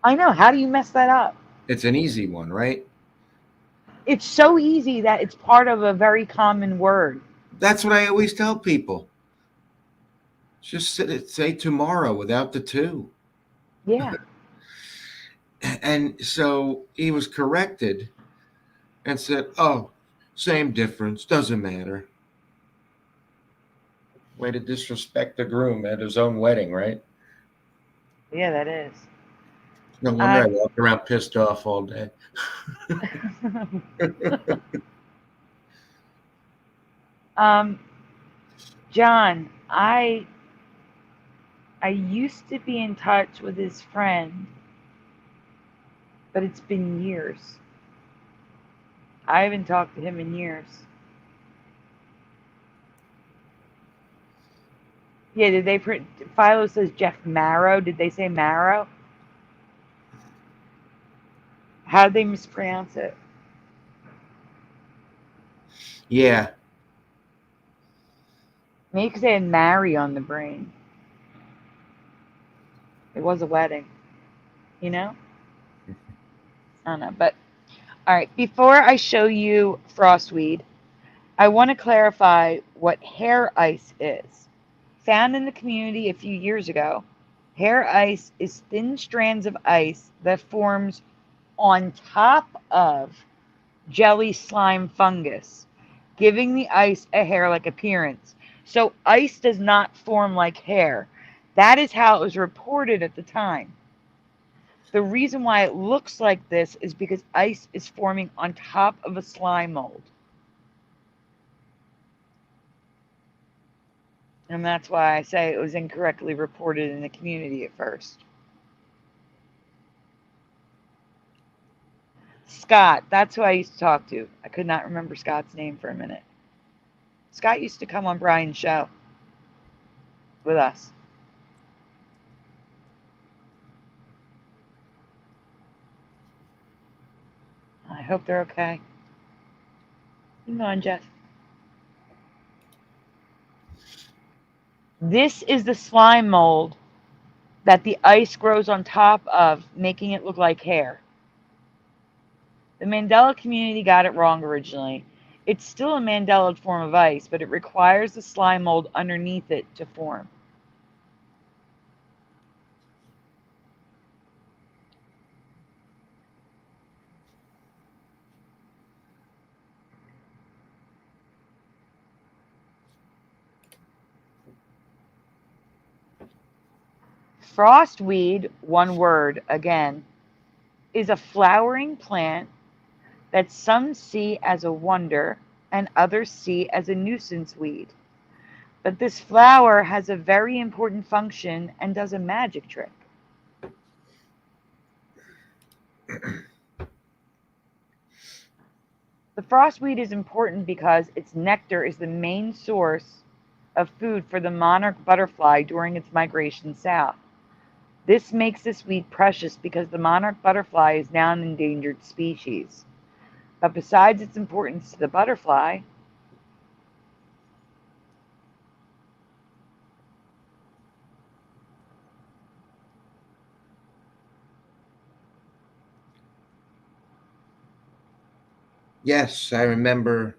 B: I know. How do you mess that up?
C: It's an easy one, right?
B: It's so easy that it's part of a very common word.
C: That's what I always tell people. Just say tomorrow without the two.
B: Yeah.
C: And so he was corrected and said, oh, same difference, doesn't matter. Way to disrespect the groom at his own wedding, right?
B: Yeah, that is.
C: No wonder I walked around pissed off all day.
B: John, I used to be in touch with his friend, but it's been years. I haven't talked to him in years. Yeah, did they Philo says Jeff Marrow. Did they say Marrow? How did they mispronounce it?
C: Yeah.
B: Maybe because they had Mary on the brain. It was a wedding. You know? I don't know. But, all right. Before I show you frostweed, I want to clarify what hair ice is. Found in the community a few years ago, hair ice is thin strands of ice that forms on top of jelly slime fungus, giving the ice a hair-like appearance. So ice does not form like hair. That is how it was reported at the time. The reason why it looks like this is because ice is forming on top of a slime mold. And that's why I say it was incorrectly reported in the community at first. Scott, that's who I used to talk to. I could not remember Scott's name for a minute. Scott used to come on Brian's show with us. I hope they're okay. Hang on, Jeff. This is the slime mold that the ice grows on top of, making it look like hair. The Mandela community got it wrong originally. It's still a Mandela form of ice, but it requires the slime mold underneath it to form. Frostweed, one word again, is a flowering plant that some see as a wonder and others see as a nuisance weed. But this flower has a very important function and does a magic trick. The frostweed is important because its nectar is the main source of food for the monarch butterfly during its migration south. This makes this weed precious because the monarch butterfly is now an endangered species. But besides its importance to the butterfly,
C: Yes, I remember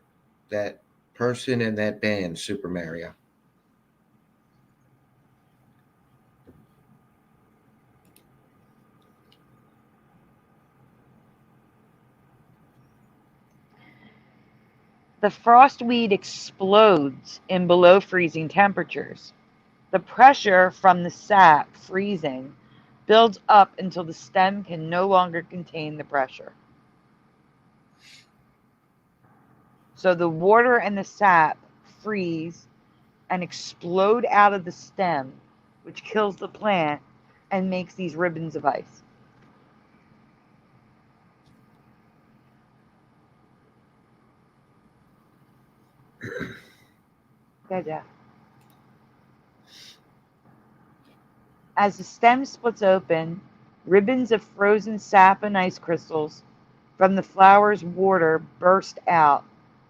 C: that person and that band, Super Mario.
B: the frostweed explodes in below freezing temperatures. The pressure from the sap freezing builds up until the stem can no longer contain the pressure. So the water and the sap freeze and explode out of the stem, which kills the plant and makes these ribbons of ice. Okay, Jeff. As the stem splits open, ribbons of frozen sap and ice crystals from the flower's water burst out,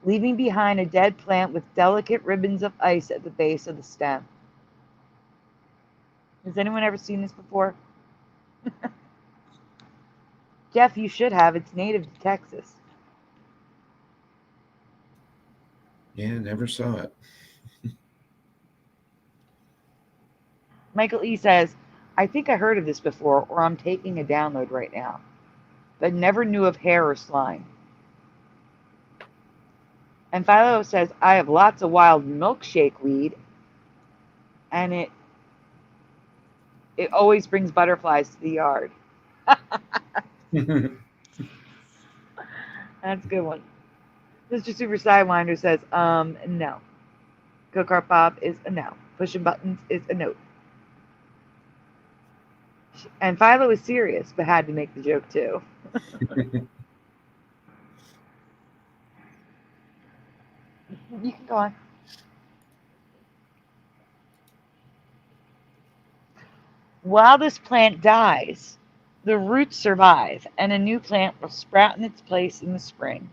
B: leaving behind a dead plant with delicate ribbons of ice at the base of the stem. Has anyone ever seen this before? Jeff, you should have. It's native to Texas.
C: Yeah, never saw it.
B: Michael E. says, I think I heard of this before, or I'm taking a download right now, but never knew of hair or slime. And Philo says, I have lots of wild milkshake weed, and it always brings butterflies to the yard. That's a good one. Mr. Super Sidewinder says, no. Go-kart Bob is a no. Pushing buttons is a no. And Philo is serious, but had to make the joke too. You can go on. While this plant dies, the roots survive, and a new plant will sprout in its place in the spring.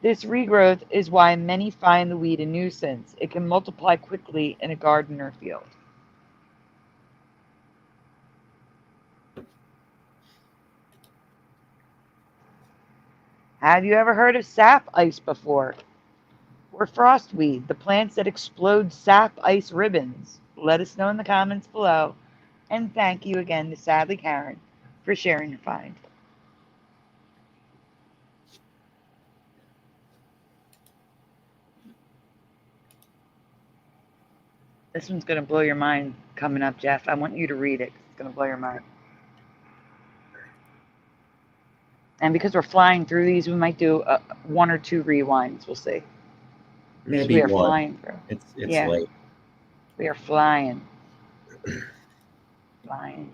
B: This regrowth is why many find the weed a nuisance. It can multiply quickly in a garden or field. Have you ever heard of sap ice before? Or frostweed, the plants that explode sap ice ribbons? Let us know in the comments below. And thank you again to Sadly Karen for sharing your find. This one's going to blow your mind coming up, Jeff. I want you to read it. It's going to blow your mind. And because we're flying through these, we might do one or two rewinds. We'll see.
C: Maybe
B: we are
C: one.
B: flying through.
C: It's late.
B: We are flying. Flying.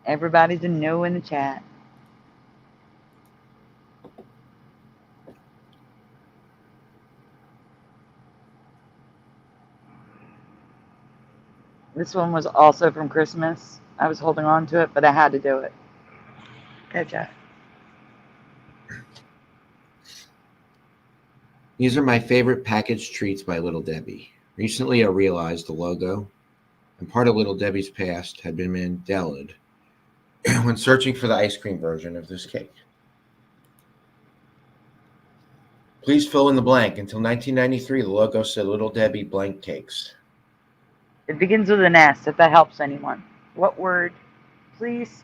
B: Everybody's a no in the chat. This one was also from Christmas. I was holding on to it, but I had to do it. Okay, Jeff.
C: These are my favorite packaged treats by Little Debbie. Recently, I realized the logo and part of Little Debbie's past had been Mandela when searching for the ice cream version of this cake. Please fill in the blank. Until 1993, the logo said Little Debbie blank cakes.
B: It begins with an S, if that helps anyone. What word? Please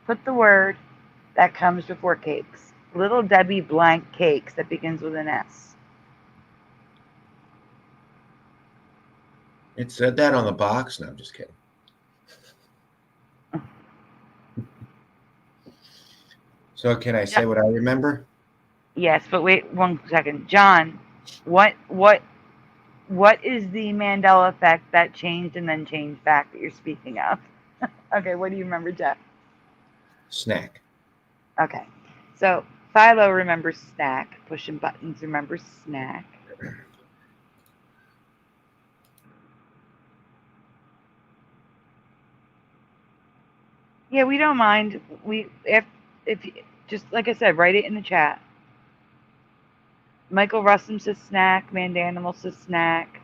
B: put the word that comes before cakes. Little Debbie blank cakes that begins with an S.
C: It said that on the box. No, I'm just kidding. So can I say what I remember?
B: Yes, but wait 1 second. John, what is the Mandela effect that changed and then changed back that you're speaking of? Okay, what do you remember, Jeff?
C: Snack.
B: Okay. So Philo remembers snack. Pushing buttons remembers snack. Yeah, we don't mind. If just like I said, write it in the chat. Michael Russum says snack. Mandanimal says snack.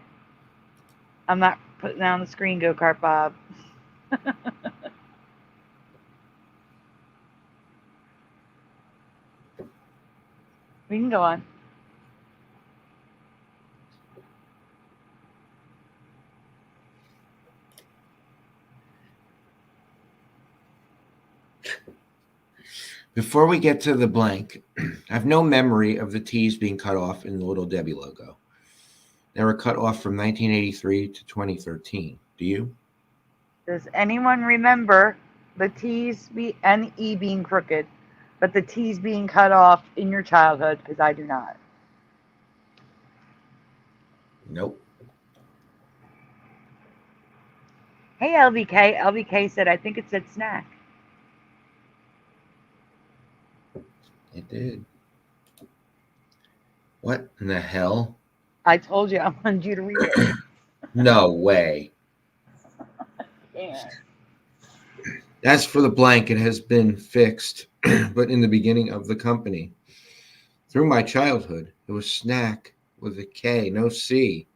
B: I'm not putting that on the screen, Go Kart Bob. We can go on.
C: Before we get to the blank, I have no memory of the T's being cut off in the Little Debbie logo. They were cut off from 1983 to 2013. Do you?
B: Does anyone remember the T's and E being crooked, but the T's being cut off in your childhood? Because I do not.
C: Nope.
B: Hey, LVK. LVK said, I think it said snack.
C: It did. What in the hell?
B: I told you I wanted you to read it.
C: No way.
B: Yeah.
C: As for the blank, it has been fixed, but in the beginning of the company. Through my childhood, it was snack with a K, no C.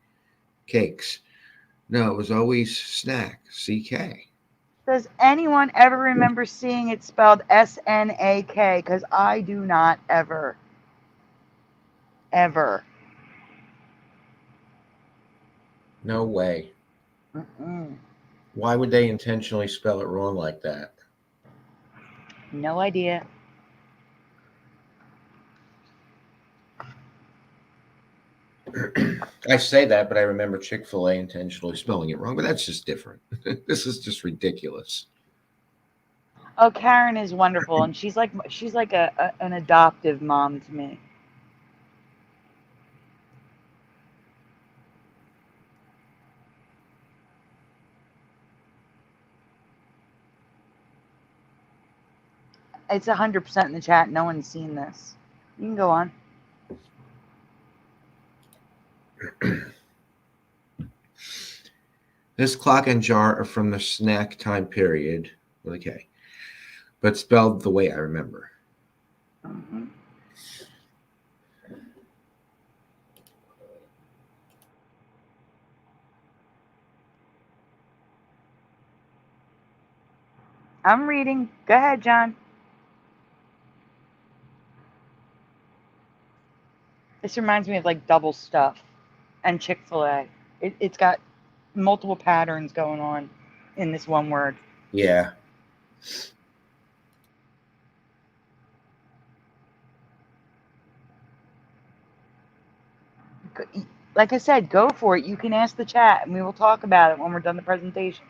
C: Cakes. No, it was always snack, CK.
B: Does anyone ever remember seeing it spelled SNAK? Because I do not ever. Ever.
C: No way.
B: Mm-mm.
C: Why would they intentionally spell it wrong like that?
B: No idea.
C: I say that, but I remember Chick-fil-A intentionally spelling it wrong, but that's just different. This is just ridiculous.
B: Oh, Karen is wonderful, and she's like an adoptive mom to me. It's 100% in the chat. No one's seen this. You can go on.
C: This clock and jar are from the snack time period. Okay. But spelled the way I remember.
B: Mm-hmm. I'm reading. Go ahead, John. This reminds me of like double stuff and Chick-fil-A. It's got multiple patterns going on in this one word.
C: Yeah.
B: Like I said, go for it. You can ask the chat, and we will talk about it when we're done the presentation.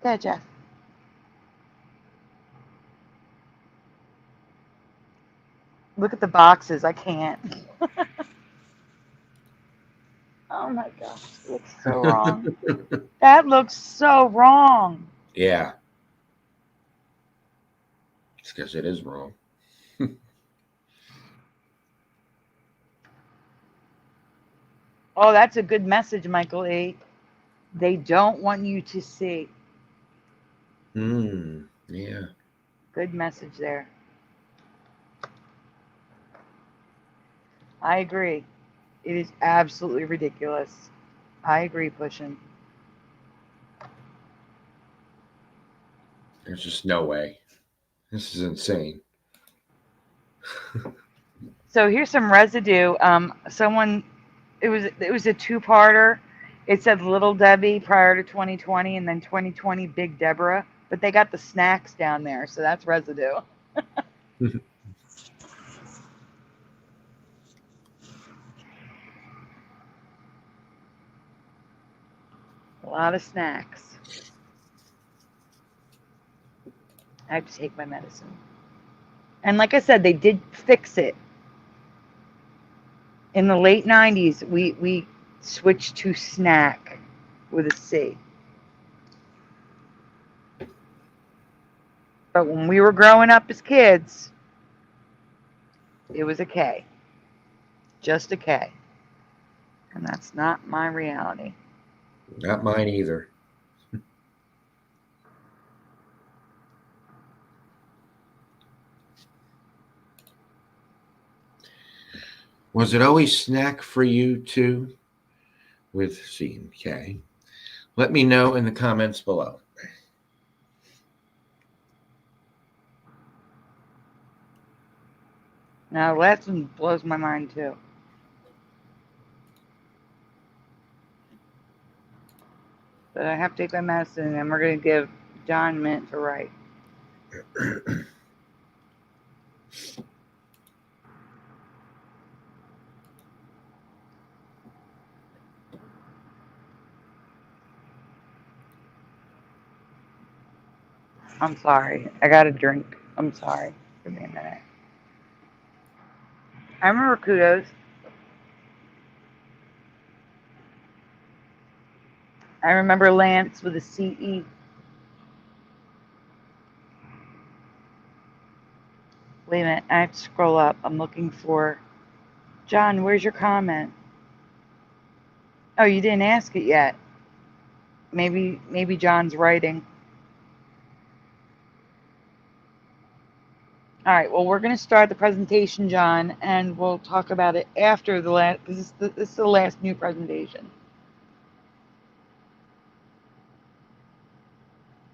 B: Go ahead, Jeff. Look at the boxes. I can't. Oh my gosh, it looks so wrong. That looks so wrong.
C: Yeah. It's because it is wrong.
B: Oh, that's a good message, Michael E. They don't want you to see.
C: Yeah.
B: Good message there. I agree. It is absolutely ridiculous. I agree, Pushing.
C: There's just no way. This is insane.
B: So here's some residue. It was a two-parter. It said Little Debbie prior to 2020, and then 2020 Big Deborah. But they got the snacks down there, so that's residue. A lot of snacks. I have to take my medicine. And like I said, they did fix it. In the late 90s, we switched to snack with a C. But when we were growing up as kids, it was a K. Just a K. And that's not my reality.
C: Not mine either. Was it always snack for you too? With C and K. Let me know in the comments below.
B: Now, the last one blows my mind too. But I have to take my medicine, and we're going to give John a minute to write. I'm sorry. I got a drink. I'm sorry. Give me a minute. I remember kudos. I remember Lance with a CE. Wait a minute. I have to scroll up. I'm looking for... John, where's your comment? Oh, you didn't ask it yet. Maybe John's writing. All right, well, we're going to start the presentation, John, and we'll talk about it after the last, because this is the last new presentation.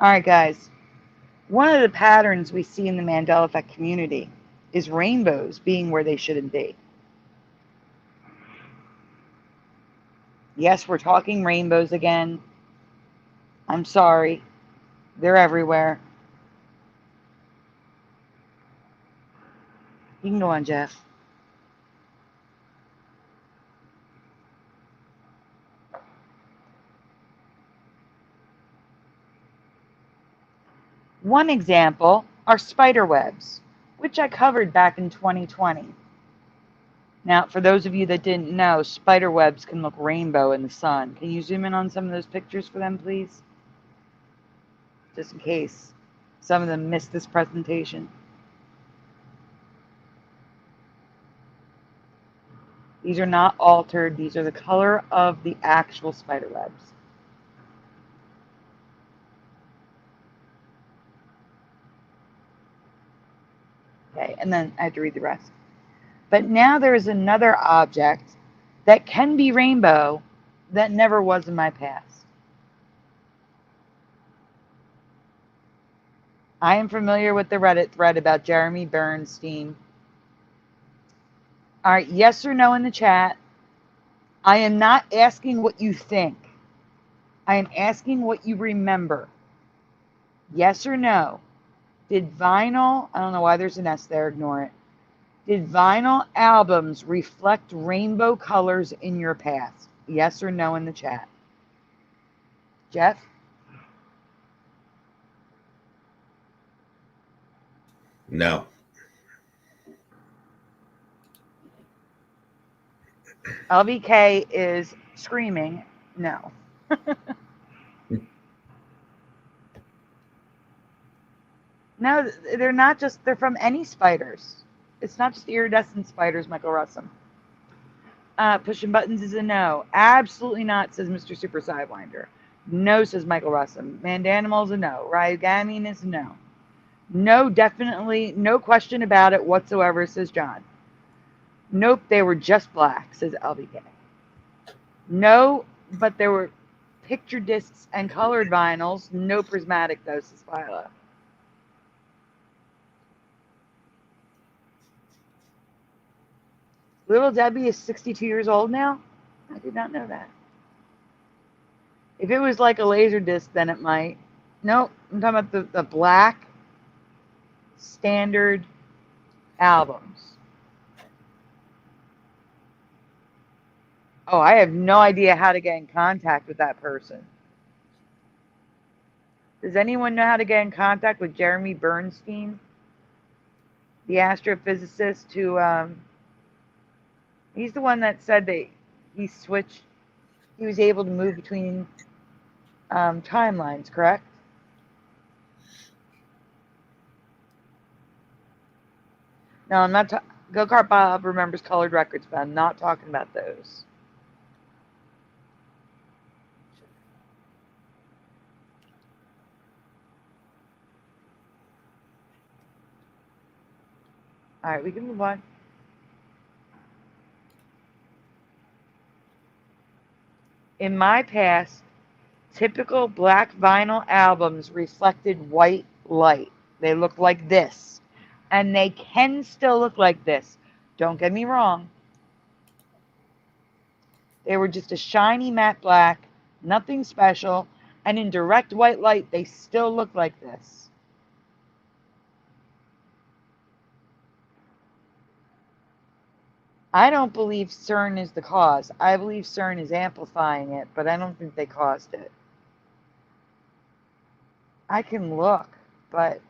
B: All right, guys. One of the patterns we see in the Mandela Effect community is rainbows being where they shouldn't be. Yes, we're talking rainbows again. I'm sorry. They're everywhere. You can go on, Jeff. One example are spider webs, which I covered back in 2020. Now, for those of you that didn't know, spider webs can look rainbow in the sun. Can you zoom in on some of those pictures for them, please? Just in case some of them missed this presentation. These are not altered. These are the color of the actual spider webs. Okay, and then I have to read the rest. But now there is another object that can be rainbow that never was in my past. I am familiar with the Reddit thread about Jeremy Bernstein. All right, yes or no in the chat. I am not asking what you think. I am asking what you remember. Yes or no? Did vinyl, I don't know why there's an S there, ignore it. Did vinyl albums reflect rainbow colors in your past? Yes or no in the chat? Jeff?
C: No.
B: LVK is screaming no. No, they're not just, they're from any spiders. It's not just iridescent spiders, Michael Russum. Pushing buttons is a no. Absolutely not, says Mr. Super Sidewinder. No, says Michael Russum. Mandanimal is a no. Ryogamine is a no. No, definitely, no question about it whatsoever, says John. Nope, they were just black, says LVK. No, but there were picture discs and colored vinyls. No prismatic, though, says Philo. Little Debbie is 62 years old now? I did not know that. If it was like a laser disc, then it might. Nope, I'm talking about the black standard albums. Oh, I have no idea how to get in contact with that person. Does anyone know how to get in contact with Jeremy Bernstein, the astrophysicist who, he's the one that said that he was able to move between timelines, correct? No, I'm not. Go-Kart Bob remembers colored records, but I'm not talking about those. All right, we can move on. In my past, typical black vinyl albums reflected white light. They look like this. And they can still look like this. Don't get me wrong. They were just a shiny matte black, nothing special, and in direct white light, they still look like this. I don't believe CERN is the cause. I believe CERN is amplifying it, but I don't think they caused it. I can look, but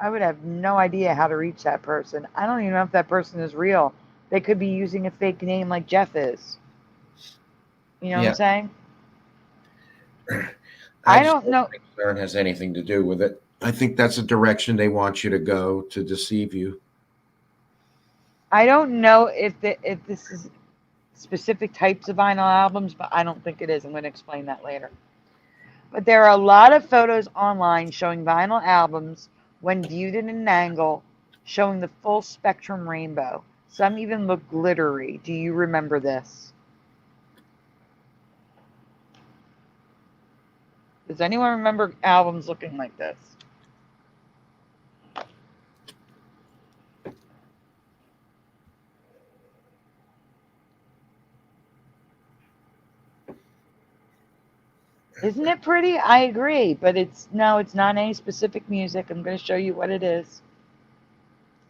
B: I would have no idea how to reach that person. I don't even know if that person is real. They could be using a fake name like Jeff is. You know what I'm saying? I don't know.
C: think CERN has anything to do with it. I think that's a direction they want you to go to deceive you.
B: I don't know if this is specific types of vinyl albums, but I don't think it is. I'm going to explain that later. But there are a lot of photos online showing vinyl albums when viewed at an angle, showing the full spectrum rainbow. Some even look glittery. Do you remember this? Does anyone remember albums looking like this? Isn't it pretty? I agree, but it's not any specific music. I'm going to show you what it is.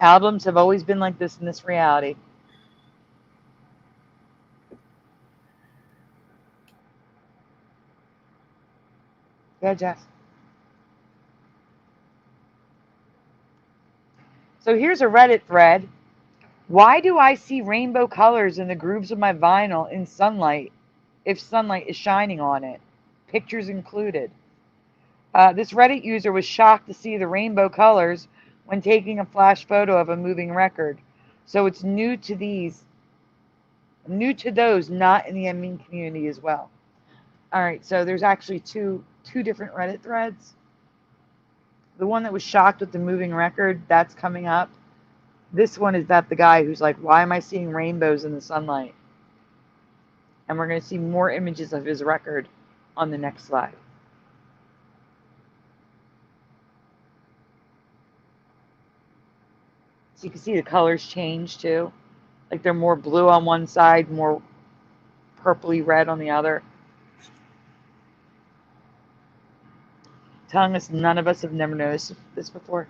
B: Albums have always been like this in this reality. Yeah, Jeff. So here's a Reddit thread. Why do I see rainbow colors in the grooves of my vinyl in sunlight if sunlight is shining on it? Pictures included. This Reddit user was shocked to see the rainbow colors when taking a flash photo of a moving record. So it's new to those not in the ending community as well. All right, so there's actually two different Reddit threads. The one that was shocked with the moving record, that's coming up. This one is that the guy who's like, why am I seeing rainbows in the sunlight? And we're going to see more images of his record on the next slide. So you can see the colors change too. Like they're more blue on one side, more purpley red on the other. Telling us none of us have never noticed this before.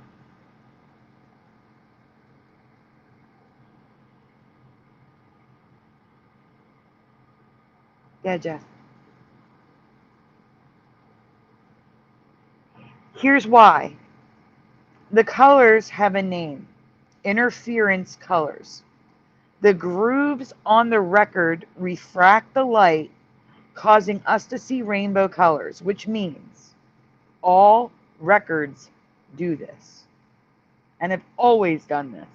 B: Yeah, Jeff. Here's why. The colors have a name. Interference colors. The grooves on the record refract the light, causing us to see rainbow colors, which means all records do this and have always done this.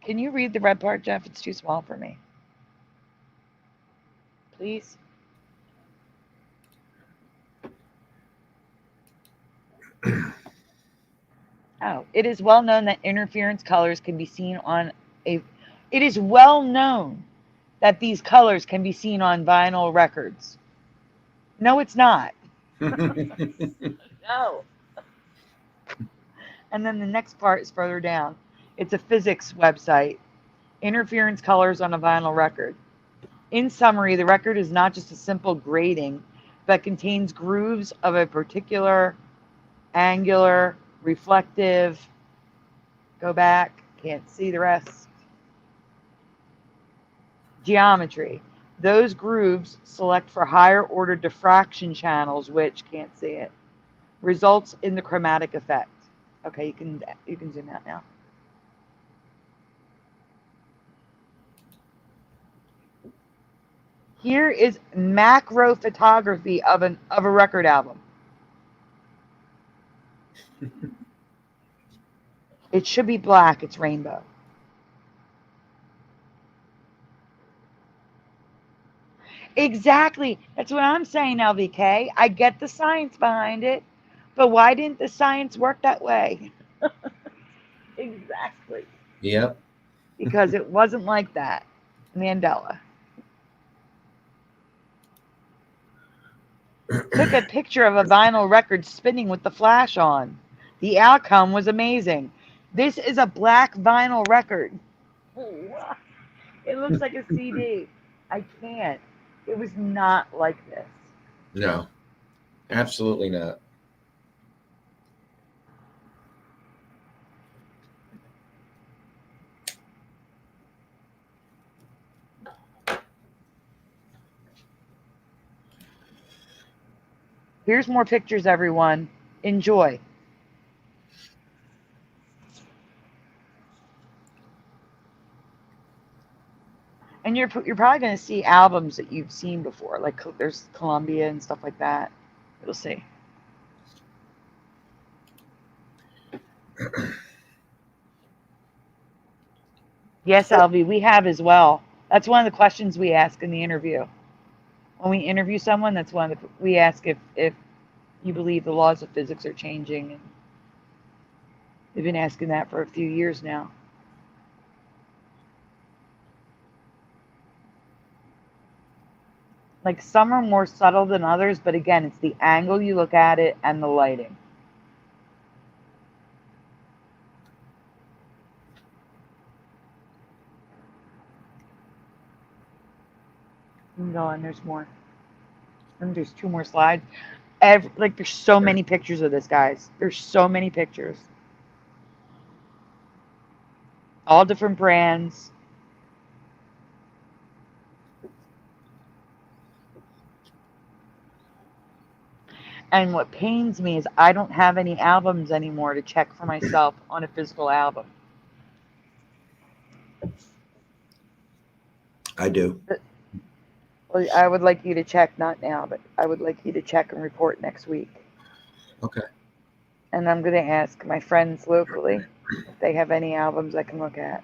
B: Can you read the red part, Jeff? It's too small for me. Please. Oh, it is well known that interference colors can be seen on a. It is well known that these colors can be seen on vinyl records. No, it's not. No. And then the next part is further down. It's a physics website. Interference colors on a vinyl record. In summary, the record is not just a simple grating, but contains grooves of a particular angular, reflective. Go back, can't see the rest. geometry. Those grooves select for higher order diffraction channels, which can't see it, results in the chromatic effect. Okay, you can zoom out now. Here is macro photography of a record album. It should be black, it's rainbow. Exactly. That's what I'm saying, LVK. I get the science behind it, but why didn't the science work that way? Exactly.
C: Yep.
B: Because it wasn't like that. Mandela. Took a picture of a vinyl record spinning with the flash on. The outcome was amazing. This is a black vinyl record. It looks like a CD. I can't. It was not like this.
C: No, absolutely not.
B: Here's more pictures, everyone. Enjoy. And you're probably going to see albums that you've seen before, like there's Columbia and stuff like that. You'll see. Yes, Alvi, we have as well. That's one of the questions we ask in the interview. When we interview someone, that's one of the we ask if you believe the laws of physics are changing. And they've been asking that for a few years now. Like some are more subtle than others, but again, it's the angle you look at it and the lighting. Keep going, there's more. And there's 2 more slides. Like there's so many pictures of this, guys. There's so many pictures. All different brands. And what pains me is I don't have any albums anymore to check for myself on a physical album.
C: I do.
B: Well, I would like you to check, not now, but I would like you to check and report next week.
C: Okay.
B: And I'm going to ask my friends locally if they have any albums I can look at.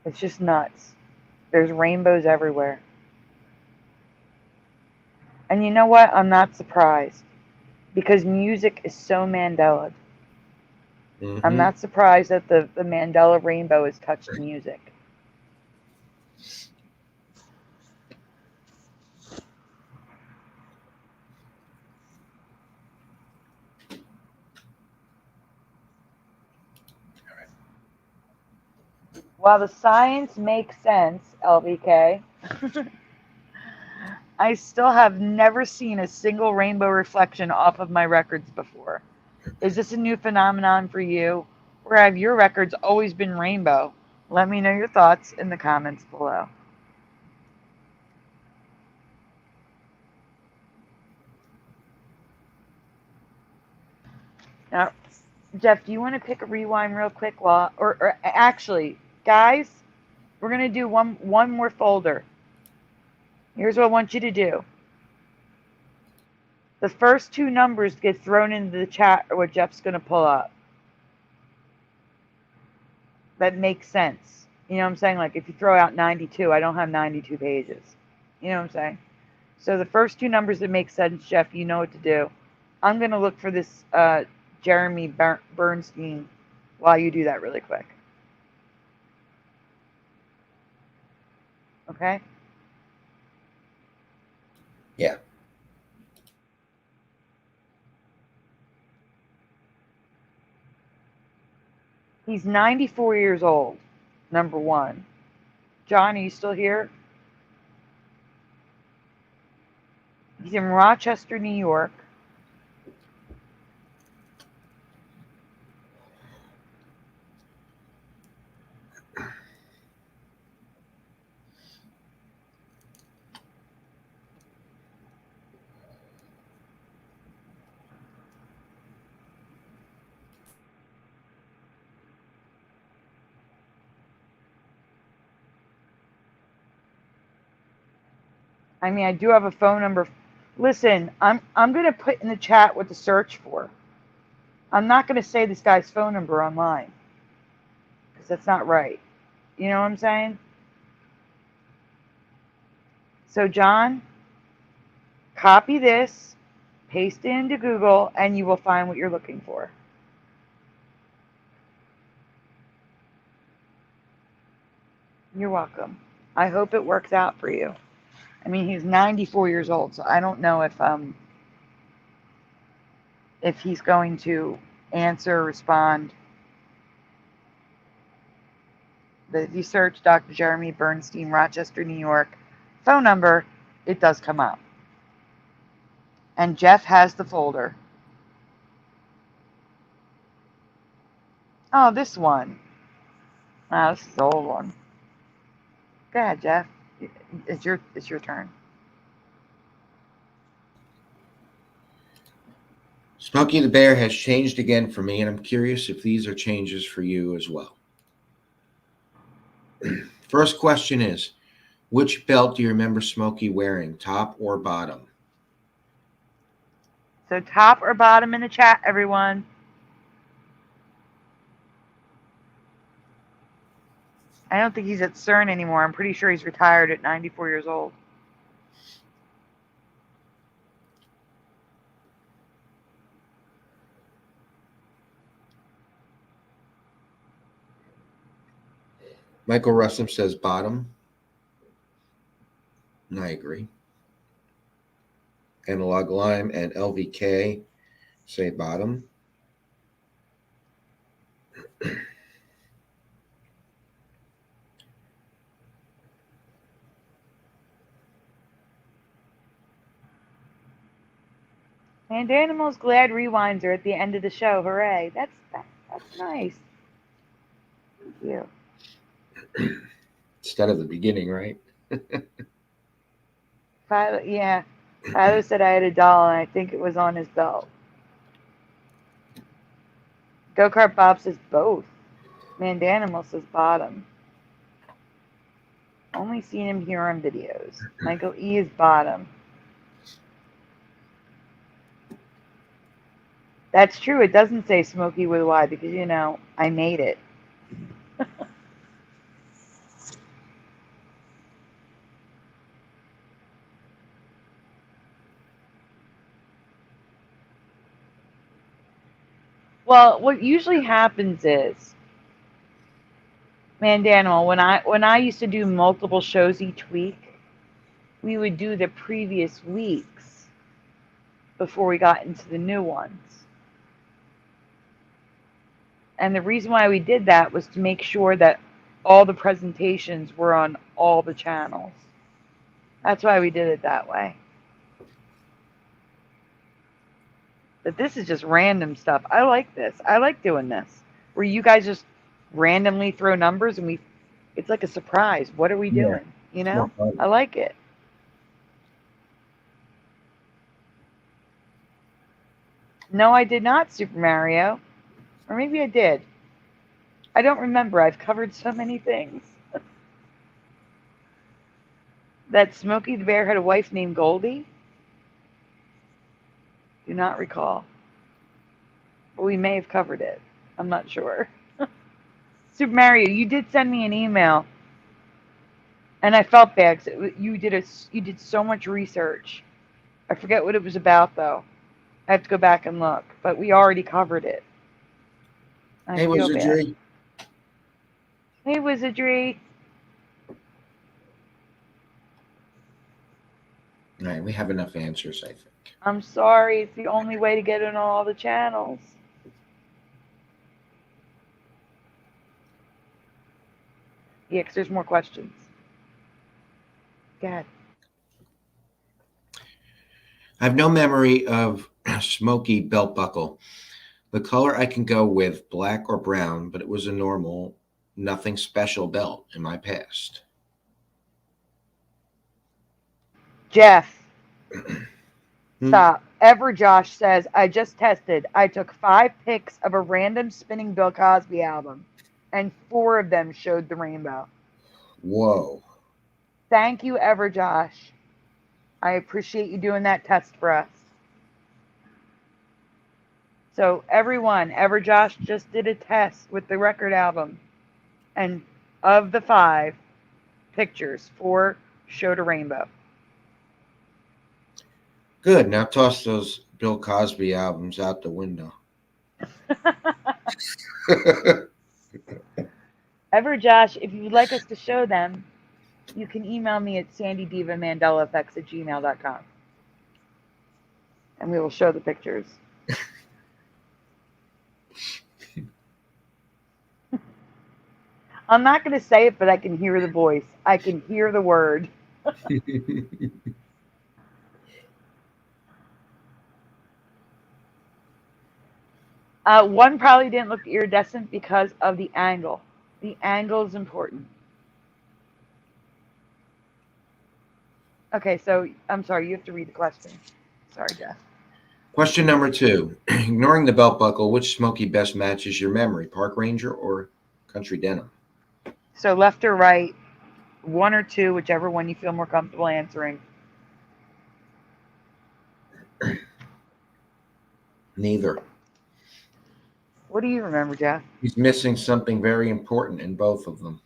B: It's just nuts. There's rainbows everywhere. And you know what? I'm not surprised. Because music is so Mandela.
C: Mm-hmm.
B: I'm not surprised that the Mandela rainbow has touched music. While the science makes sense, LVK, I still have never seen a single rainbow reflection off of my records before. Is this a new phenomenon for you? Or have your records always been rainbow? Let me know your thoughts in the comments below. Now, Jeff, do you want to pick a rewind real quick? Or actually, guys, we're going to do one more folder. Here's what I want you to do. The first 2 numbers get thrown into the chat or what Jeff's going to pull up. That makes sense. You know what I'm saying? Like if you throw out 92, I don't have 92 pages. You know what I'm saying? So the first 2 numbers that make sense, Jeff, you know what to do. I'm going to look for this Jeremy Bernstein while you do that really quick. Okay?
C: Yeah.
B: He's 94 years old, number one. John, are you still here? He's in Rochester, New York. I mean, I do have a phone number. Listen, I'm going to put in the chat what to search for. I'm not going to say this guy's phone number online because that's not right. You know what I'm saying? So, John, copy this, paste it into Google, and you will find what you're looking for. You're welcome. I hope it works out for you. I mean, he's 94 years old, so I don't know if he's going to answer or respond. But if you search Dr. Jeremy Bernstein, Rochester, New York, phone number, it does come up. And Jeff has the folder. Oh, this one. Oh, this is the old one. Go ahead, Jeff. It's your turn.
C: Smokey the Bear has changed again for me, and I'm curious if these are changes for you as well. First question is, which belt do you remember Smokey wearing, top or bottom?
B: So top or bottom in the chat, everyone. I don't think he's at CERN anymore. I'm pretty sure he's retired at 94 years old.
C: Michael Russell says bottom. And I agree. Analog Lime and LVK say bottom.
B: And Animals glad rewinds are at the end of the show. Hooray. That's nice. Thank you.
C: Instead of the beginning, right?
B: Yeah. Tyler said I had a doll, and I think it was on his belt. Go-Kart Bob says both. Mandanimal says bottom. Only seen him here on videos. Michael E is bottom. That's true. It doesn't say Smokey with a Y because, you know, I made it. Well, what usually happens is, Mandanimal, when I used to do multiple shows each week, we would do the previous weeks before we got into the new ones. And the reason why we did that was to make sure that all the presentations were on all the channels. That's why we did it that way. But this is just random stuff. I like this. I like doing this. Where you guys just randomly throw numbers and it's like a surprise. What are we doing? You know? I like it. No, I did not, Super Mario. Or maybe I did. I don't remember. I've covered so many things. That Smokey the Bear had a wife named Goldie? Do not recall. But we may have covered it. I'm not sure. Super Mario, you did send me an email. And I felt bad because you did so much research. I forget what it was about, though. I have to go back and look. But we already covered it.
C: Hey, Wizardry.
B: Hey, Wizardry.
C: All right, we have enough answers, I think.
B: I'm sorry. It's the only way to get in all the channels. Yeah, because there's more questions. Go ahead.
C: I have no memory of smoky belt buckle. The color I can go with black or brown, but it was a normal, nothing special belt in my past.
B: Jeff,
C: Hmm.
B: stop. Ever Josh says, I just tested. I took 5 pics of a random spinning Bill Cosby album, and 4 of them showed the rainbow.
C: Whoa.
B: Thank you, Ever Josh. I appreciate you doing that test for us. So everyone, Ever Josh just did a test with the record album, and of the 5 pictures, 4 showed a rainbow.
C: Good. Now toss those Bill Cosby albums out the window.
B: Ever Josh, if you'd like us to show them, you can email me at SandyDiVa@gmail.com. And we will show the pictures. I'm not going to say it, but I can hear the voice. I can hear the word. One probably didn't look iridescent because of the angle. The angle is important. Okay, so I'm sorry, you have to read the question. Sorry, Jeff.
C: Question number 2. Ignoring the belt buckle, which smoky best matches your memory, Park Ranger or Country Denim?
B: So left or right, 1 or 2, whichever one you feel more comfortable answering.
C: Neither.
B: What do you remember, Jeff?
C: He's missing something very important in both of them.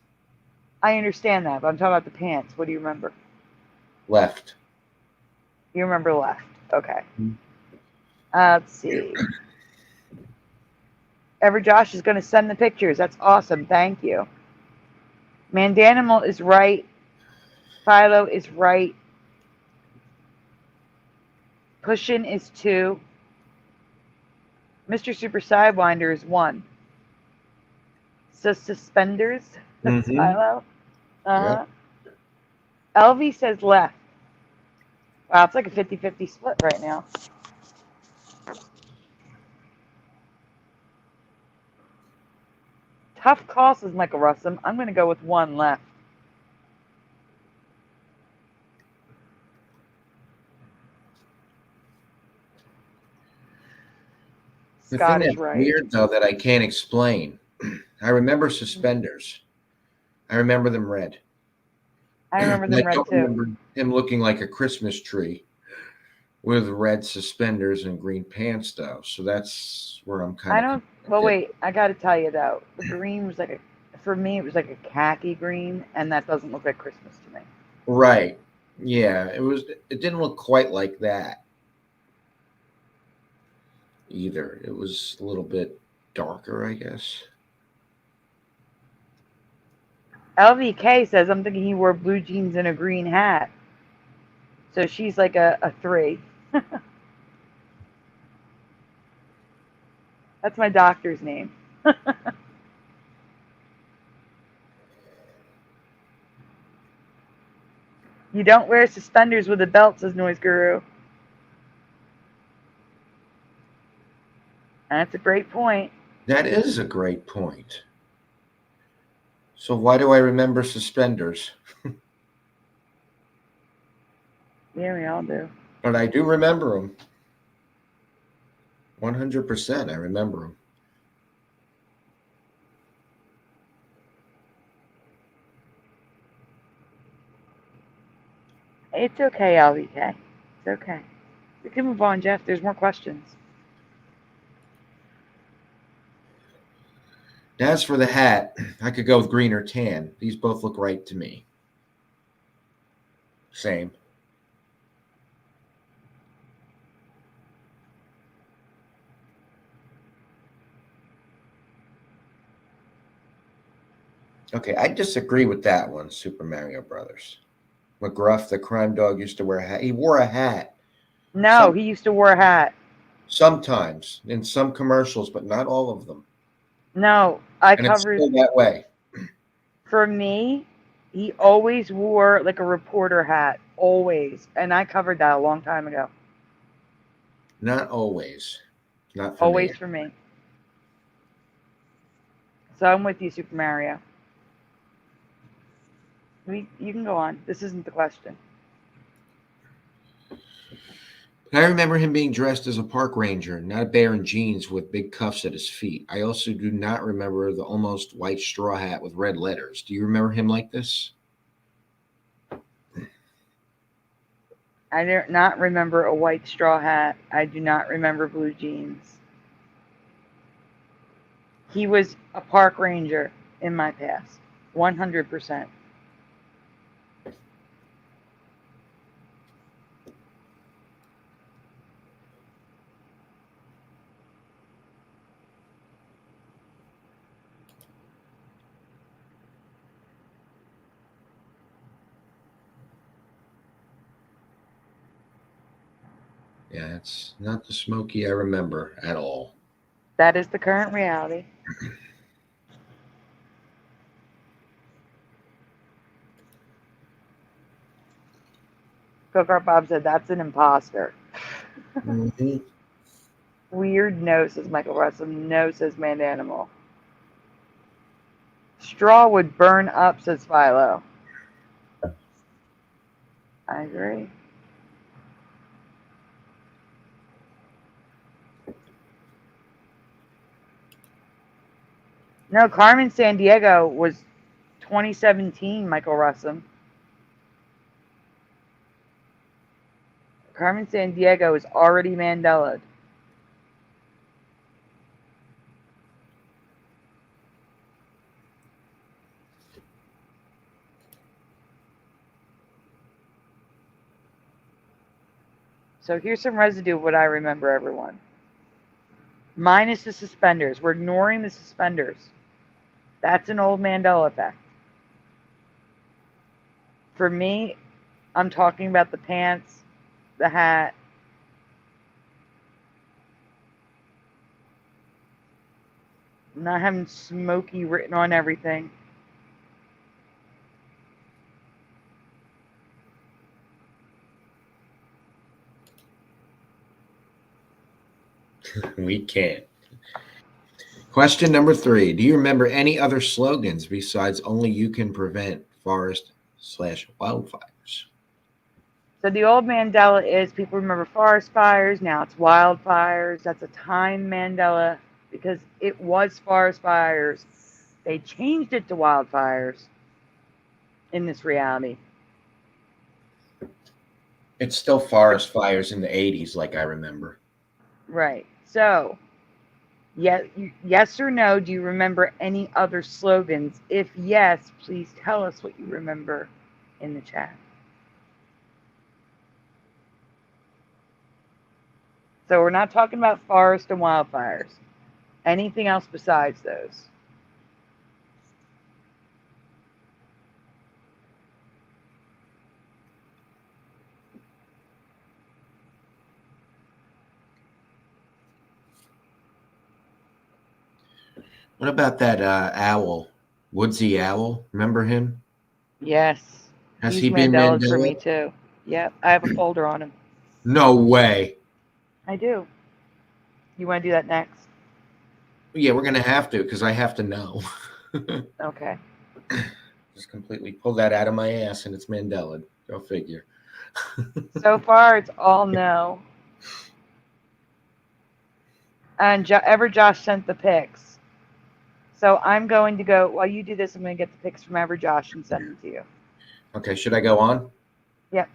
B: I understand that, but I'm talking about the pants. What do you remember?
C: Left.
B: You remember left. Okay.
C: Mhm.
B: Let's see. Ever Josh is going to send the pictures. That's awesome. Thank you. Mandanimal is right. Philo is right. Pushin is 2. Mr. Super Sidewinder is 1. So suspenders, that's Philo.
C: Yeah.
B: LV says left. Wow, it's like a 50-50 split right now. Tough call, says Michael Russum. I'm going to go with 1 left.
C: The
B: Scott
C: thing
B: is
C: that's
B: right.
C: weird, though, that I can't explain, I remember suspenders. I remember them red.
B: I remember
C: And
B: them
C: I
B: red
C: don't
B: too.
C: remember him looking like a Christmas tree with red suspenders and green pants, though. So that's where I'm kind
B: I
C: of.
B: don't. Well, wait. I got to tell you though, the green was like for me, it was like a khaki green, and that doesn't look like Christmas to me.
C: Right. Yeah. It didn't look quite like that either. It was a little bit darker, I guess.
B: LVK says, I'm thinking he wore blue jeans and a green hat. So she's like a 3. That's my doctor's name. You don't wear suspenders with a belt, says Noise Guru. That's a great point.
C: That is a great point. So why do I remember suspenders?
B: Yeah, we all do.
C: But I do remember them. 100%. I remember them.
B: It's okay, LVK. It's okay. We can move on, Jeff. There's more questions.
C: As for the hat, I could go with green or tan. These both look right to me. Same. Okay, I disagree with that one, Super Mario Brothers. McGruff, the crime dog, used to wear a hat. He wore a hat.
B: No, he used to wear a hat.
C: Sometimes in some commercials, but not all of them.
B: No, I
C: And it's
B: covered.
C: still that way.
B: For me, he always wore like a reporter hat, always. And I covered that a long time ago.
C: Not always. Not for me.
B: Always for me. So I'm with you, Super Mario. You can go on. This isn't the question.
C: But I remember him being dressed as a park ranger, not a bear in jeans with big cuffs at his feet. I also do not remember the almost white straw hat with red letters. Do you remember him like this?
B: I do not remember a white straw hat. I do not remember blue jeans. He was a park ranger in my past. 100%.
C: Yeah, it's not the Smokey I remember at all.
B: That is the current reality. Cooker Bob said that's an imposter.
C: Mm-hmm.
B: Weird no, says Michael Russell. No, says Man Animal. Straw would burn up, says Philo. I agree. No, Carmen Sandiego was 2017, Michael Russell. Carmen Sandiego is already Mandela'd. So here's some residue of what I remember, everyone. Minus the suspenders. We're ignoring the suspenders. That's an old Mandela effect. For me, I'm talking about the pants, the hat. Not having Smokey written on everything.
C: We can't. Question number 3. Do you remember any other slogans besides only you can prevent forest/wildfires?
B: So the old Mandela is people remember forest fires. Now it's wildfires. That's a time Mandela because it was forest fires. They changed it to wildfires in this reality.
C: It's still forest fires in the 80s, like I remember.
B: Right. So, yes or no, do you remember any other slogans? If yes, please tell us what you remember in the chat. So we're not talking about forest and wildfires. Anything else besides those?
C: What about that owl, Woodsy Owl? Remember him?
B: Yes.
C: Has
B: He's
C: he been
B: Mandela's for me
C: Mandela?
B: too. Yep. I have a folder on him.
C: No way.
B: I do. You want to do that next?
C: Yeah, we're going to have to because I have to know.
B: Okay.
C: Just completely pull that out of my ass and it's Mandela. Go figure.
B: So far, it's all no. And Josh sent the pics. So I'm going to go, while you do this, I'm going to get the pics from Josh and send them to you.
C: Okay, should I go on?
B: Yep.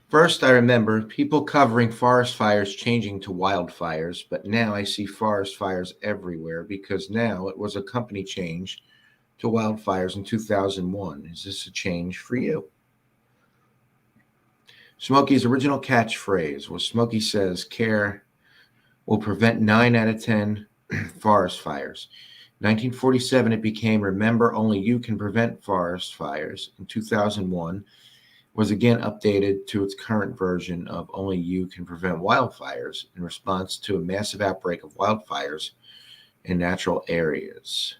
C: First, I remember people covering forest fires changing to wildfires, but now I see forest fires everywhere because now it was a company change to wildfires in 2001. Is this a change for you? Smokey's original catchphrase was Smokey says care will prevent 9 out of 10 forest fires. 1947, it became remember only you can prevent forest fires. In 2001, was again updated to its current version of only you can prevent wildfires in response to a massive outbreak of wildfires in natural areas.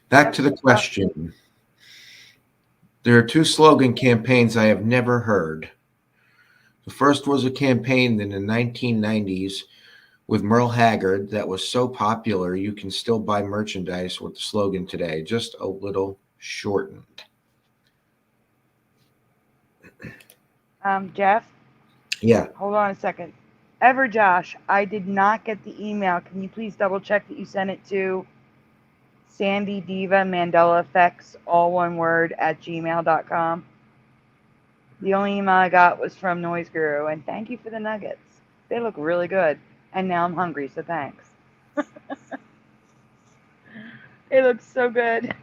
C: Back to the question. There are two slogan campaigns I have never heard. The first was a campaign in the 1990s with Merle Haggard that was so popular you can still buy merchandise with the slogan today, just a little shortened.
B: Jeff?
C: Yeah.
B: Hold on a second. Josh, I did not get the email. Can you please double check that you sent it to MESandyDiVa Mandela Effects, all one word, at gmail.com? The only email I got was from Noise Guru, and thank you for the nuggets. They look really good. And now I'm hungry, so thanks. It looks so good.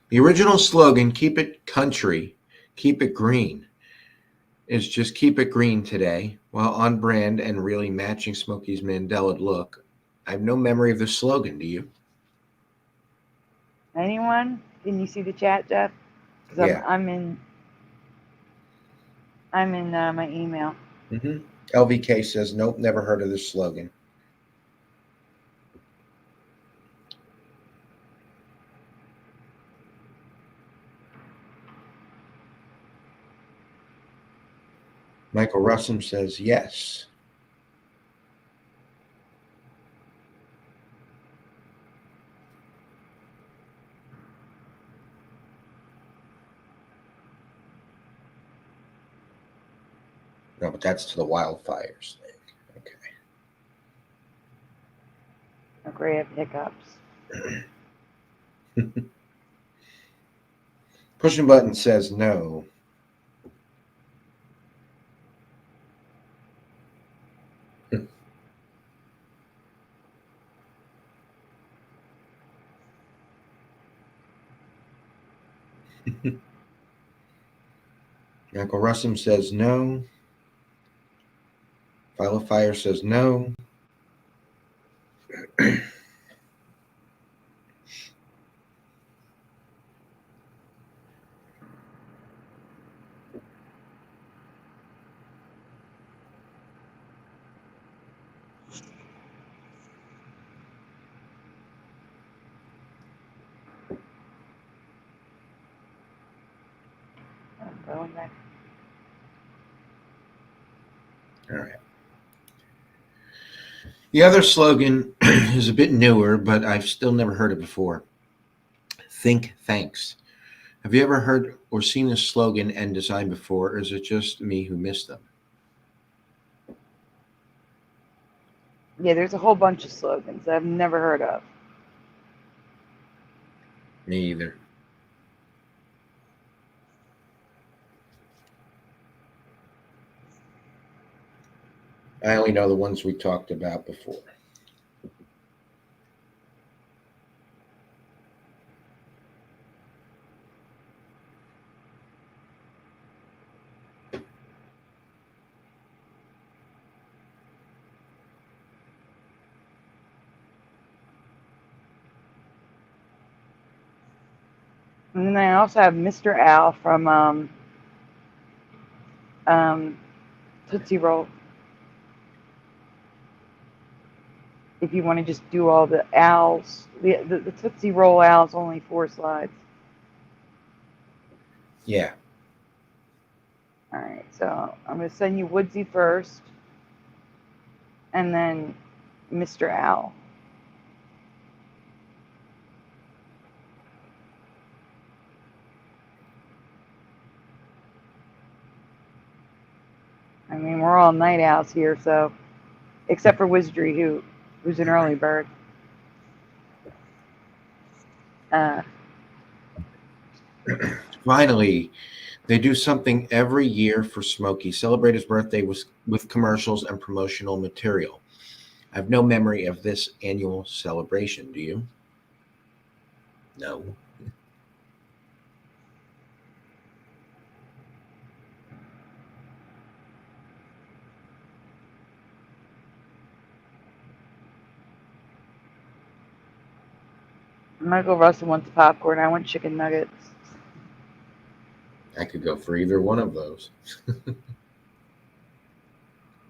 C: The original slogan, "Keep it country, keep it green," is just keep it green today, while on brand and really matching Smokey's Mandela look. I have no memory of the slogan, do you?
B: Anyone? Can you see the chat, Jeff? Because
C: Yeah.
B: I'm in my email.
C: LVK says, nope, never heard of this slogan. Michael Russum says, yes. No, but that's to the wildfires thing. Okay.
B: Okay, I have hiccups.
C: Pushing button says no. Michael Russum says no. File of Fire says no.
B: I'm going back.
C: All right. The other slogan is a bit newer, but I've still never heard it before. Think thanks. Have you ever heard or seen this slogan and design before, or is it just me who missed them?
B: Yeah, there's a whole bunch of slogans I've never heard of.
C: Me either. I only know the ones we talked about before.
B: And then I also have Mr. Al from Tootsie Roll. If you want to just do all the owls, the Tootsie Roll owls, only 4 slides.
C: Yeah.
B: All right, so I'm going to send you Woodsy first, and then Mr. Owl. I mean, we're all night owls here, so except for Wizardry, who's an early bird.
C: Finally, they do something every year for Smokey. Celebrate his birthday with commercials and promotional material. I have no memory of this annual celebration. Do you? No.
B: Michael Russell wants popcorn. I want chicken nuggets.
C: I could go for either one of those.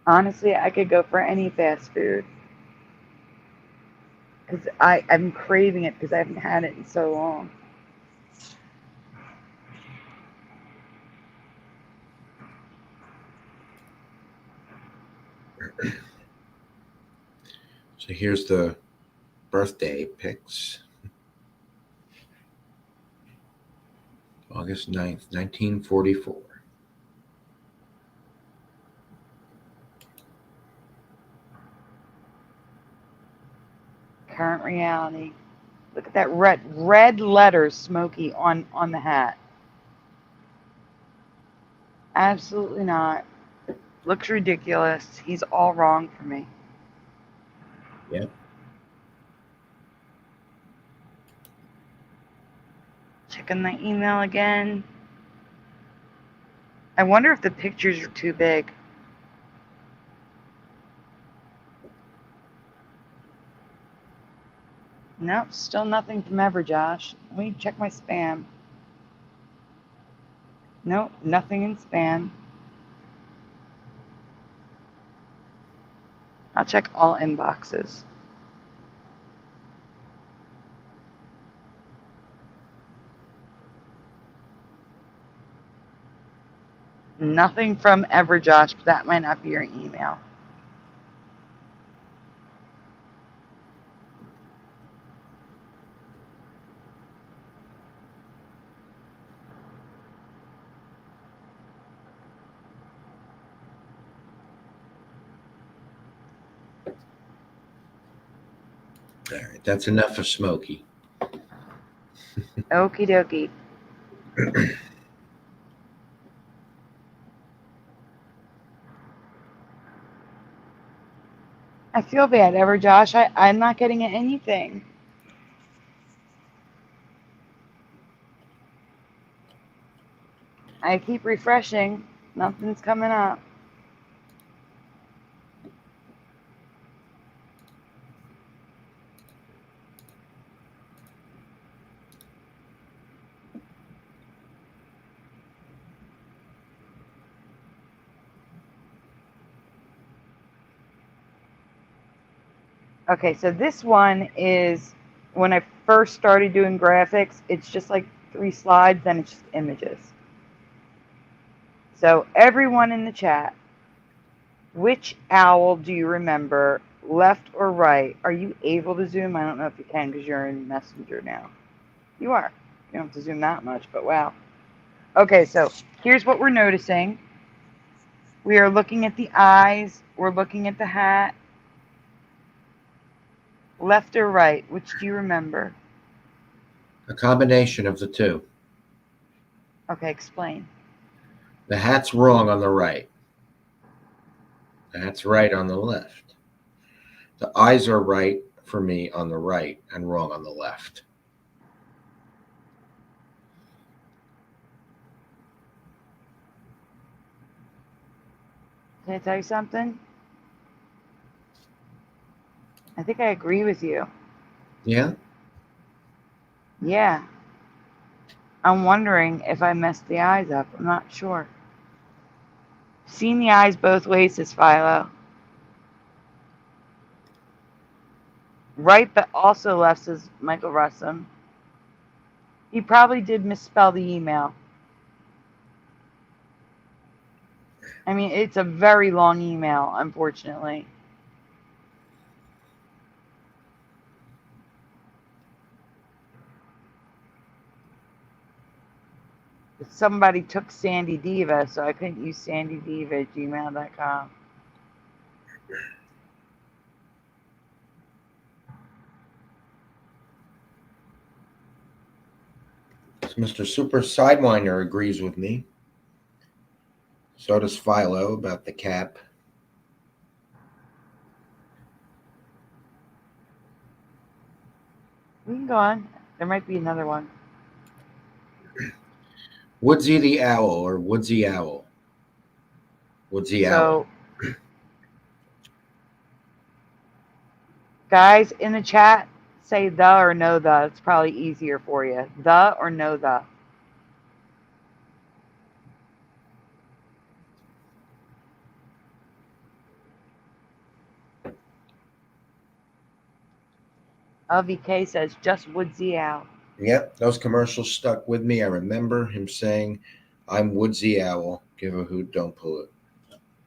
B: Honestly, I could go for any fast food because I'm craving it because I haven't had it in so long.
C: So here's the birthday pics. August 9th, 1944.
B: Current reality. Look at that red letters, Smokey, on the hat. Absolutely not. Looks ridiculous. He's all wrong for me.
C: Yep.
B: Checking the email again. I wonder if the pictures are too big. Nope, still nothing from ever, Josh. Let me check my spam. Nope, nothing in spam. I'll check all inboxes. Nothing from ever, Josh, but that might not be your email.
C: All right, that's enough of Smokey.
B: Okie dokie. I feel bad, ever, Josh. I'm not getting anything. I keep refreshing. Nothing's coming up. Okay, so this one is when I first started doing graphics, it's just like 3 slides, then it's just images. So everyone in the chat, which owl do you remember, left or right? Are you able to zoom? I don't know if you can because you're in Messenger now. You are. You don't have to zoom that much, but wow. Okay, so here's what we're noticing. We are looking at the eyes. We're looking at the hat. Left or right? Which do you remember?
C: A combination of the two.
B: Okay, explain.
C: The hat's wrong on the right. The hat's right on the left. The eyes are right for me on the right and wrong on the left.
B: Can I tell you something? I think I agree with you.
C: Yeah?
B: Yeah. I'm wondering if I messed the eyes up. I'm not sure. Seen the eyes both ways, says Philo. Right, but also left, says Michael Russum. He probably did misspell the email. I mean, it's a very long email, unfortunately. Somebody took SandyDiVa, so I couldn't use SandyDiVa at gmail.com.
C: So Mr. Super Sidewinder agrees with me. So does Philo about the cap.
B: We can go on. There might be another one.
C: Woodsy the Owl or Woodsy Owl? Woodsy Owl.
B: So, guys in the chat, say the or no the. It's probably easier for you. The or no the. LVK says just Woodsy Owl.
C: Yep, those commercials stuck with me. I remember him saying, "I'm Woodsy Owl. Give a hoot, don't pull it."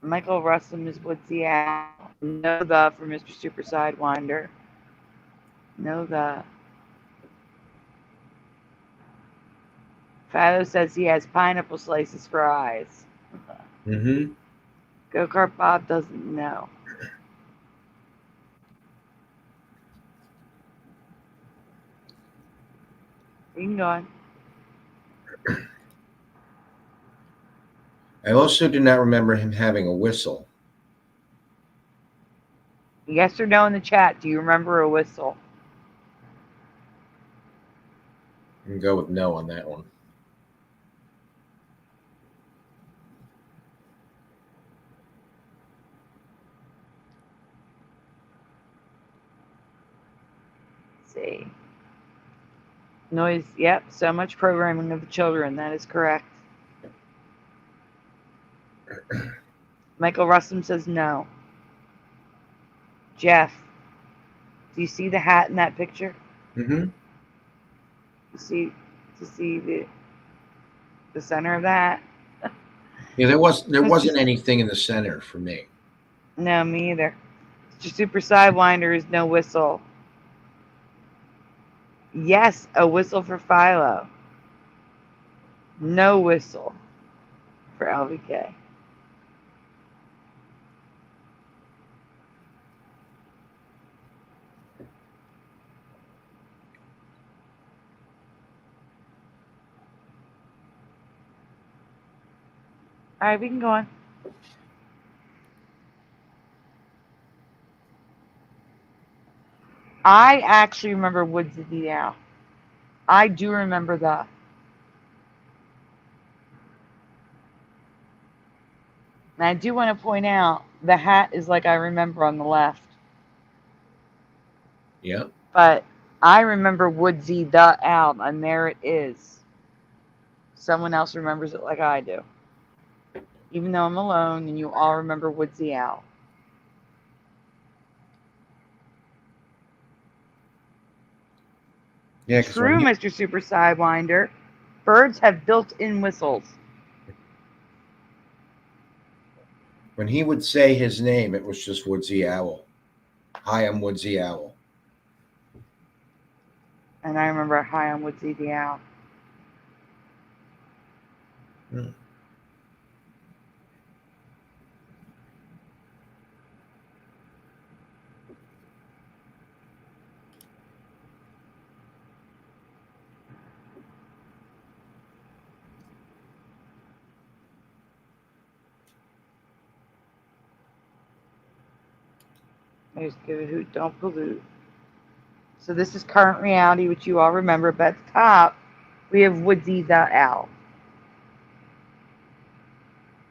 B: Michael Russell is Woodsy Owl. Know the for Mr. Super Sidewinder. Know the. Philo says he has pineapple slices for eyes.
C: Mm-hmm.
B: Go-Kart Bob doesn't know. You can go on.
C: I also do not remember him having a whistle.
B: Yes or no in the chat. Do you remember a whistle?
C: I can go with no on that one.
B: Let's see. Noise. Yep. So much programming of the children. That is correct. Michael Russell says no. Jeff, do you see the hat in that picture?
C: Mm-hmm.
B: You see the center of the hat?
C: Yeah, there wasn't anything in the center for me.
B: No, me either. Mr. Super Sidewinder is no whistle. Yes, a whistle for Philo. No whistle for LVK. All right, we can go on. I actually remember Woodsy the Owl. I do remember that. And I do want to point out the hat is like I remember on the left.
C: Yep.
B: But I remember Woodsy the Owl, and there it is. Someone else remembers it like I do. Even though I'm alone and you all remember Woodsy Owl.
C: Yeah,
B: True, Mr. Super Sidewinder. Birds have built-in whistles.
C: when he would say his name, it was just Woodsy Owl. Hi, I'm Woodsy Owl.
B: And I remember Hi, I'm Woodsy the Owl.
C: Hmm.
B: I just give a hoot, don't pollute. So this is current reality, which you all remember. But at the top, we have Woodsy the Owl.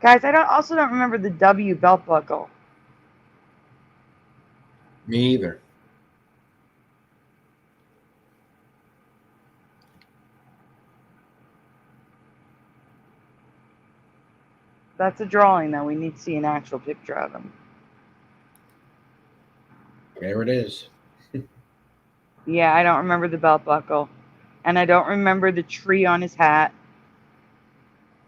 B: Guys, I also don't remember the W belt buckle.
C: Me either.
B: That's a drawing, though. We need to see an actual picture of him.
C: There it is.
B: Yeah, I don't remember the belt buckle. And I don't remember the tree on his hat.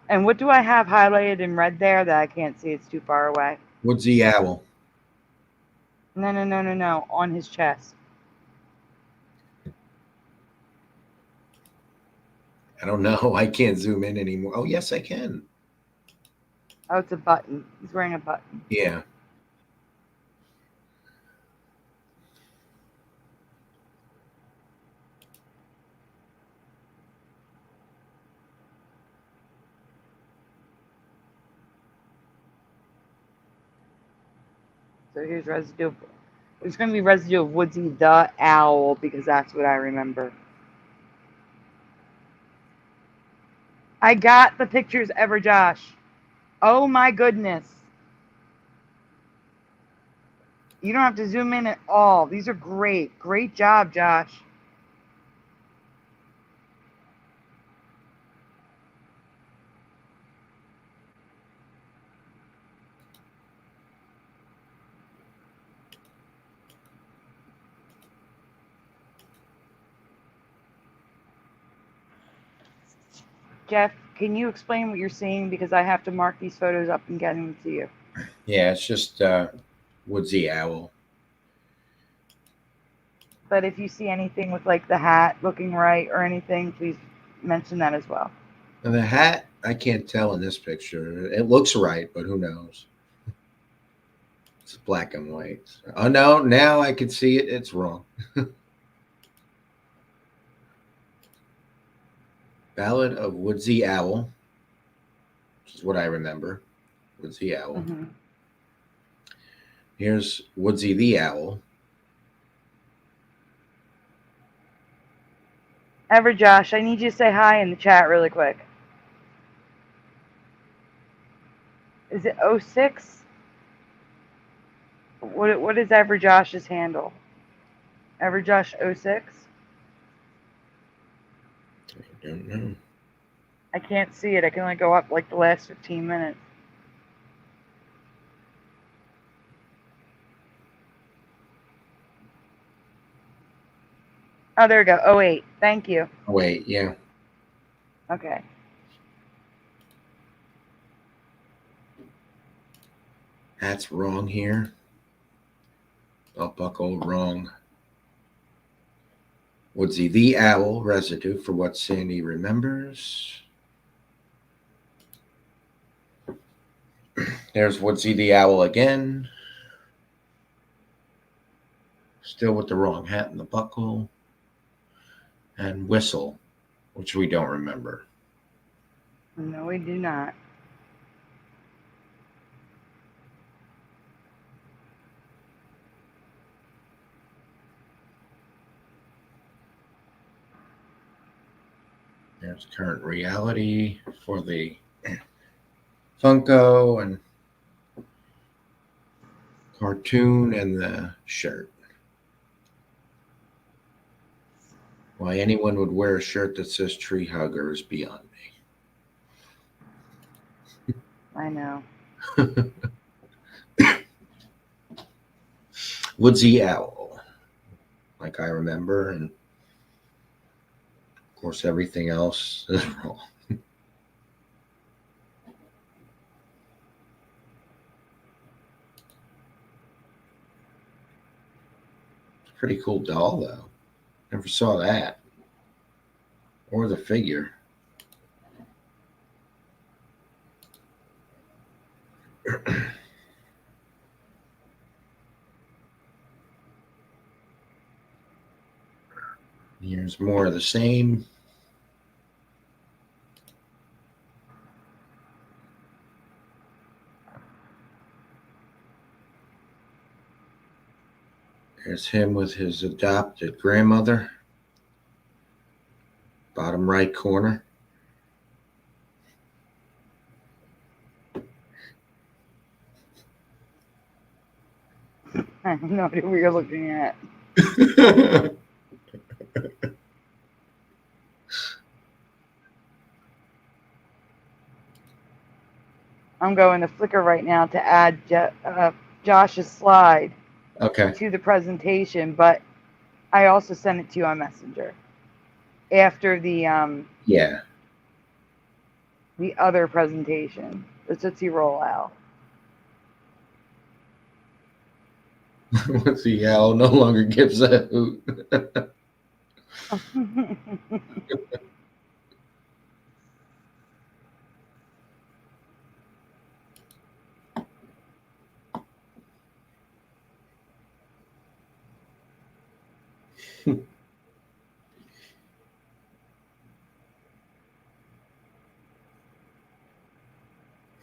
B: And what do I have highlighted in red there that I can't see? It's too far away.
C: Woodsy Owl.
B: No. On his chest.
C: I don't know. I can't zoom in anymore. Oh, yes, I can.
B: Oh, it's a button. He's wearing a button.
C: Yeah.
B: So here's residue. There's going to be residue of Woodsy the Owl because that's what I remember. I got the pictures ever, Josh. Oh my goodness. You don't have to zoom in at all. These are great. Great job, Josh. Jeff, can you explain what you're seeing? Because I have to mark these photos up and get them to you.
C: Yeah, it's just woodsy owl.
B: But if you see anything with like the hat looking right or anything, please mention that as well.
C: And the hat, I can't tell in this picture. It looks right, but who knows? It's black and white. Oh, no, now I can see it. It's wrong. Ballad of Woodsy Owl, which is what I remember. Woodsy Owl.
B: Mm-hmm.
C: Here's Woodsy the Owl.
B: Ever Josh, I need you to say hi in the chat really quick. Is it 06? What is Ever Josh's handle? Ever Josh 06?
C: I don't know.
B: I can't see it. I can only go up like the last 15 minutes. Oh, there we go. 08. Thank you.
C: Oh, wait, yeah.
B: Okay.
C: That's wrong here. Belt buckle wrong. Woodsy the Owl, residue for what Sandy remembers. There's Woodsy the Owl again. Still with the wrong hat and the buckle. And whistle, which we don't remember.
B: No, we do not.
C: There's current reality for the Funko and cartoon and the shirt. Why anyone would wear a shirt that says tree hugger is beyond me.
B: I know.
C: Woodsy Owl, like I remember, and of course everything else is wrong. It's a pretty cool doll, though. Never saw that. Or the figure. Here's more of the same. There's him with his adopted grandmother. Bottom right corner.
B: I have no idea what you're looking at. I'm going to Flickr right now to add Josh's slide
C: Okay.
B: to the presentation, but I also sent it to you on Messenger after the
C: Yeah.
B: the other presentation, the Tootsie Roll Owl.
C: Woodsy Owl no longer gives a hoot.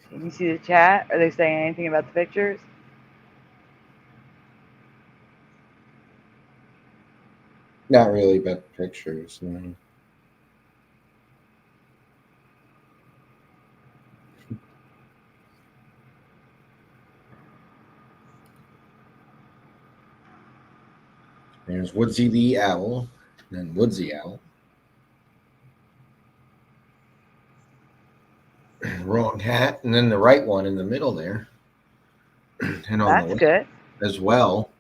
B: Can you see the chat? Are they saying anything about the pictures?
C: Not really about the pictures. No. There's Woodsy the Owl, and then Woodsy Owl. Wrong hat, and then the right one in the middle there. And on
B: That's
C: the left
B: good.
C: as well,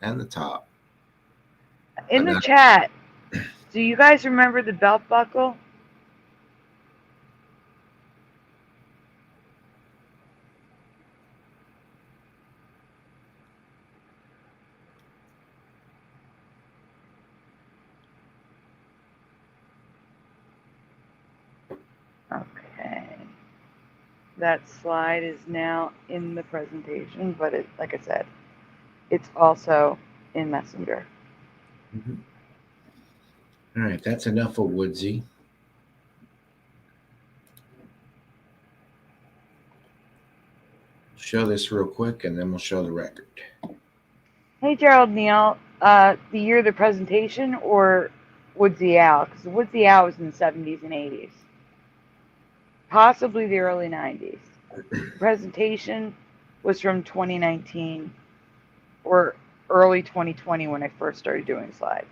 C: and the top.
B: In
C: But
B: the
C: not-
B: chat, do you guys remember the belt buckle? That slide is now in the presentation, but like I said, it's also in Messenger.
C: All right, that's enough of Woodsy. Show this real quick, and then we'll show the record.
B: Hey, Gerald Neal, the year of the presentation or Woodsy Owl? Because Woodsy Owl was in the 70s and 80s. Possibly the early 90s. The presentation was from 2019 or early 2020 when I first started doing slides.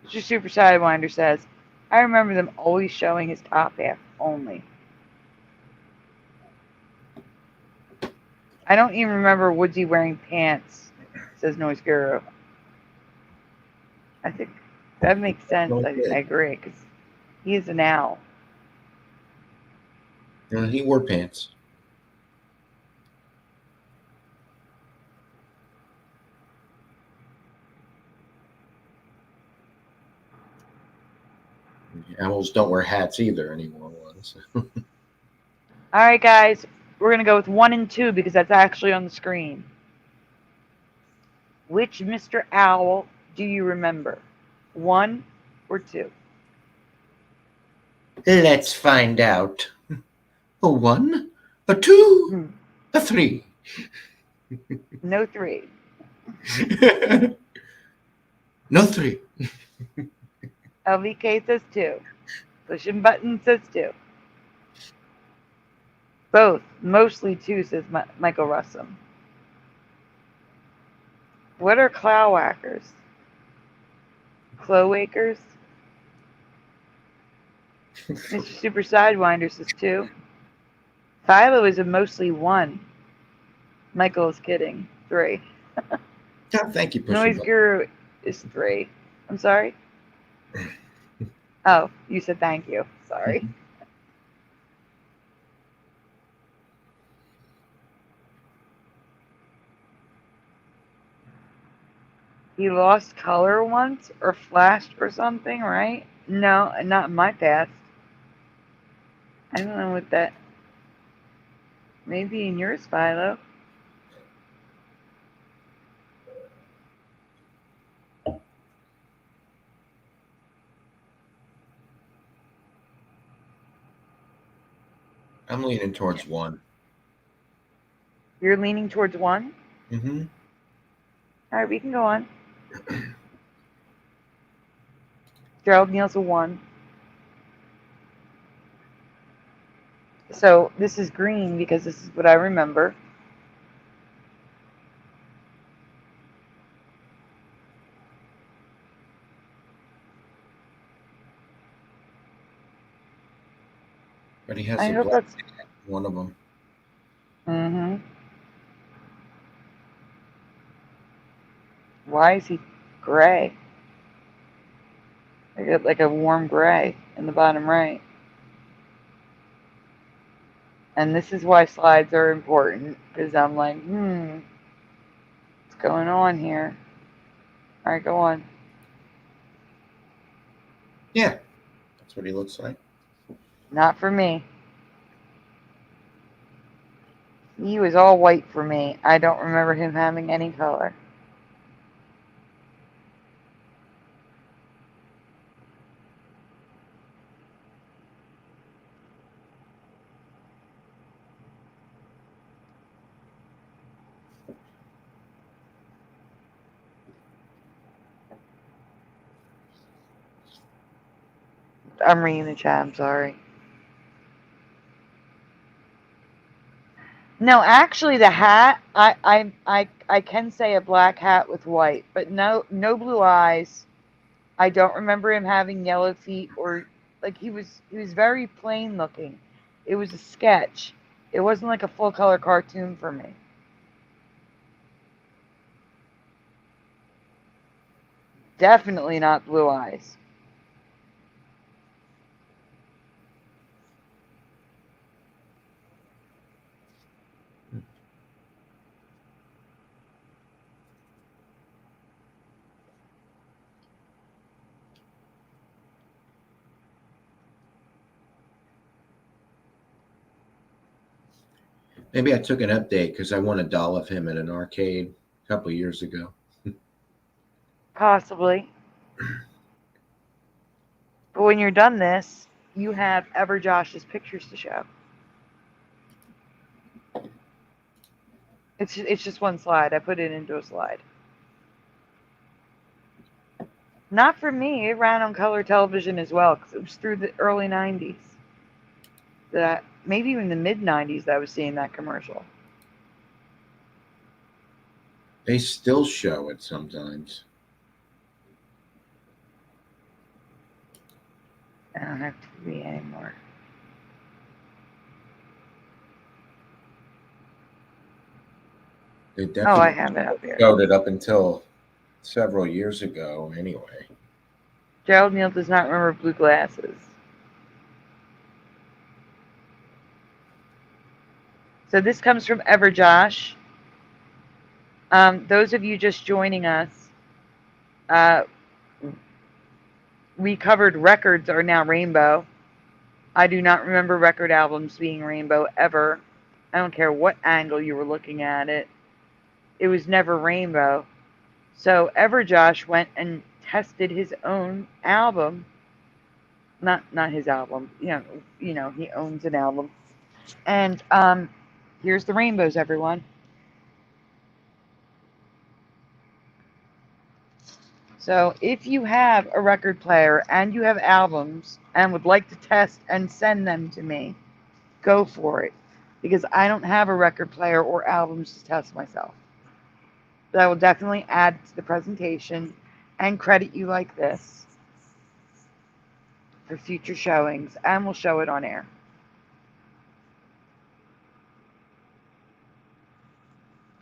B: Mr. Super Sidewinder says, I remember them always showing his top half only. I don't even remember Woodsy wearing pants, says Noise Guru. I think that makes sense. I agree, because he is an owl.
C: He wore pants. Owls don't wear hats either anymore.
B: All right, guys, we're going to go with 1 and 2 because that's actually on the screen. Which Mr. Owl do you remember? 1 or 2?
C: Let's find out. A 1, a 2, a 3.
B: No 3.
C: No 3.
B: LVK says 2. Pushing Button says 2. Both. Mostly 2, says Michael Russum. What are clowwhackers? Clowakers? Mr. Super Sidewinder says 2. Philo is a mostly 1. Michael is kidding. 3.
C: Thank you,
B: Noise Guru is 3. I'm sorry? Oh, you said thank you. Sorry. He lost color once or flashed or something, right? No, not in my past. I don't know what that... Maybe in yours, Philo.
C: I'm leaning towards 1.
B: You're leaning towards 1?
C: Mm-hmm.
B: All right, we can go on. Gerald Neal's a 1. So this is green because this is what I remember.
C: But he has
B: I
C: a
B: hope
C: black
B: that's...
C: one of them.
B: Mm-hmm. Why is he gray? I got like a warm gray in the bottom right. And this is why slides are important, because I'm like, what's going on here? All right, go on.
C: Yeah, that's what he looks like.
B: Not for me. He was all white for me. I don't remember him having any color. I'm reading the chat, I'm sorry. No, actually the hat, I can say a black hat with white, but no blue eyes. I don't remember him having yellow feet or like he was very plain looking. It was a sketch. It wasn't like a full color cartoon for me. Definitely not blue eyes.
C: Maybe I took an update because I won a doll of him at an arcade a couple of years ago.
B: Possibly. But when you're done this, you have Everjosh's pictures to show. It's just one slide. I put it into a slide. Not for me. It ran on color television as well because it was through the early 90s. That maybe even the mid 90s that I was seeing that commercial.
C: They still show it sometimes.
B: I don't have TV anymore.
C: They
B: Oh, I
C: definitely
B: have it up here.
C: showed it up until several years ago anyway.
B: Gerald Neal does not remember blue glasses. So this comes from Everjosh. Those of you just joining us, we covered records are now rainbow. I do not remember record albums being rainbow ever. I don't care what angle you were looking at it. It was never rainbow. So Everjosh went and tested his own album. Not his album. You know, he owns an album. And here's the rainbows, everyone. So if you have a record player and you have albums and would like to test and send them to me, go for it. Because I don't have a record player or albums to test myself. But I will definitely add to the presentation and credit you like this for future showings, and we'll show it on air.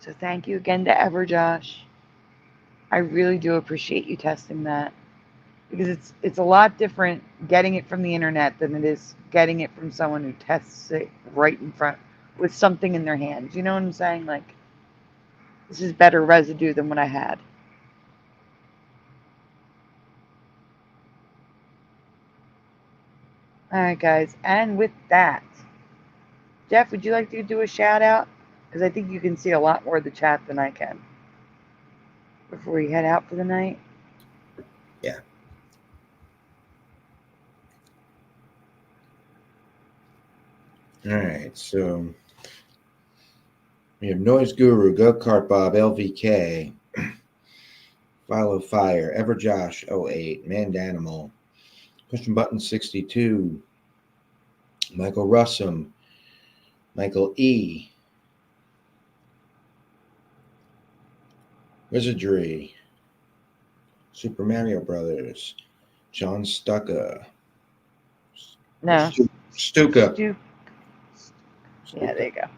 B: So thank you again to Everjosh. I really do appreciate you testing that, because it's a lot different getting it from the internet than it is getting it from someone who tests it right in front with something in their hands. You know what I'm saying? Like, this is better residue than what I had. All right, guys. And with that, Jeff, would you like to do a shout out? Because I think you can see a lot more of the chat than I can before we head out for the night.
C: Yeah. All right. So we have Noise Guru, Go Kart Bob, LVK, Follow Fire, Everjosh 08, Mandanimal, Question Button 62, Michael Russum, Michael E, Wizardry, Super Mario Brothers, John Stucca.
B: No.
C: Stuka.
B: Yeah, there you
C: go.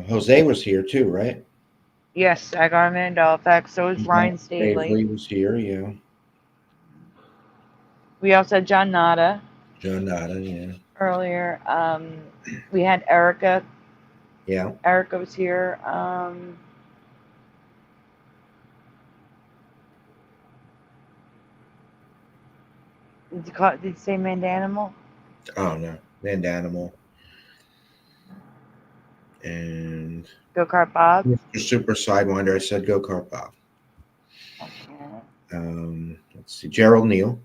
C: Jose was here too, right?
B: Yes, I got Mandela Effects. So is Ryan Staley.
C: He was here, yeah.
B: We also had John Nada.
C: John Nada, yeah.
B: Earlier. We had Erica.
C: Yeah.
B: Erica was here. Did you say Mandanimal?
C: Oh no, Mandanimal. And
B: Go Kart Bob.
C: Mr. Super Sidewinder. I said Go Kart Bob.
B: Okay.
C: Let's see, Gerald Neal.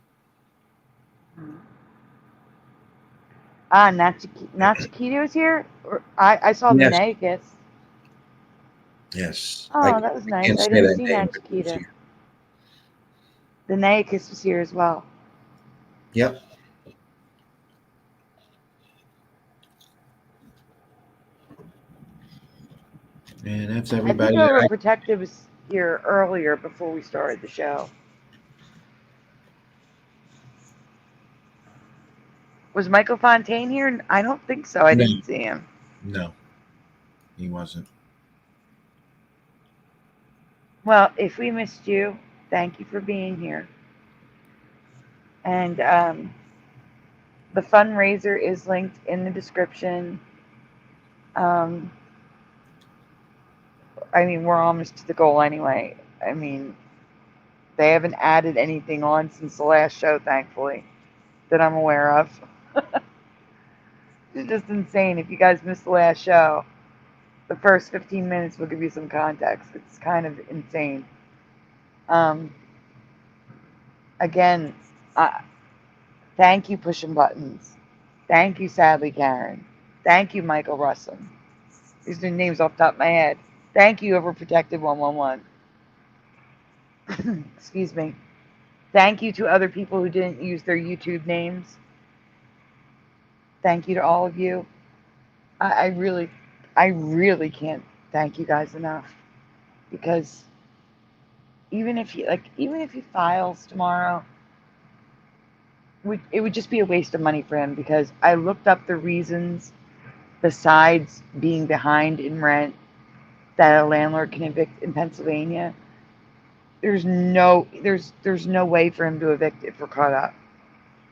B: Nachikita was here. I saw the Nakis.
C: Yes.
B: Oh, that was nice. I didn't see Nachikita. The Nakis was here as well.
C: Yep. And that's everybody.
B: I think Overprotective was here earlier before we started the show. Was Michael Fontaine here? I don't think so. I didn't see him.
C: No, he wasn't.
B: Well, if we missed you, thank you for being here. And the fundraiser is linked in the description. I mean, we're almost to the goal anyway. I mean, they haven't added anything on since the last show, thankfully, that I'm aware of. It's just insane. If you guys missed the last show, the first 15 minutes will give you some context. It's kind of insane. Again, thank you, Pushing Buttons. Thank you, Sadly Karen. Thank you, Michael Russin. These are names off the top of my head. Thank you, Overprotected 111. Excuse me. Thank you to other people who didn't use their YouTube names. Thank you to all of you. I really can't thank you guys enough, because even if he files tomorrow, it would just be a waste of money for him, because I looked up the reasons besides being behind in rent that a landlord can evict in Pennsylvania. There's no way for him to evict if we're caught up.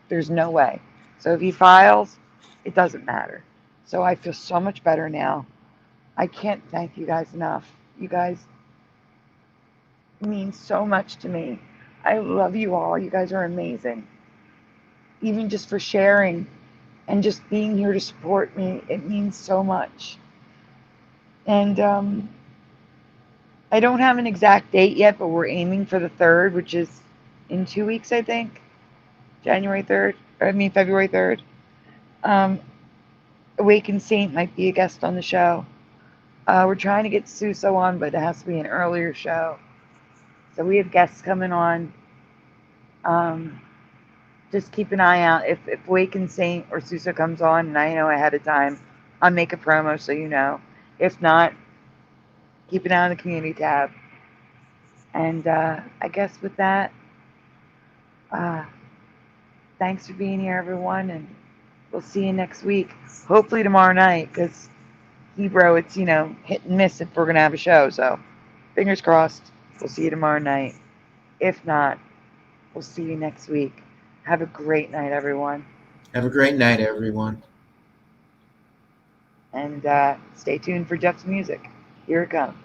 B: There's no way. So if he files, it doesn't matter. So I feel so much better now. I can't thank you guys enough. You guys mean so much to me. I love you all. You guys are amazing. Even just for sharing and just being here to support me, it means so much. And I don't have an exact date yet, but we're aiming for the 3rd, which is in 2 weeks, I think. February 3rd. Awakened Saint might be a guest on the show. We're trying to get Suso on, but it has to be an earlier show. So we have guests coming on. Just keep an eye out. If Awakened Saint or Suso comes on, and I know ahead of time, I'll make a promo so you know. If not, keep an eye on the community tab. And I guess with that, thanks for being here, everyone, and we'll see you next week. Hopefully tomorrow night, because Hebrew, it's, hit and miss if we're going to have a show. So fingers crossed, we'll see you tomorrow night. If not, we'll see you next week. Have a great night, everyone.
C: Have a great night, everyone.
B: And stay tuned for Jeff's music. Here it comes.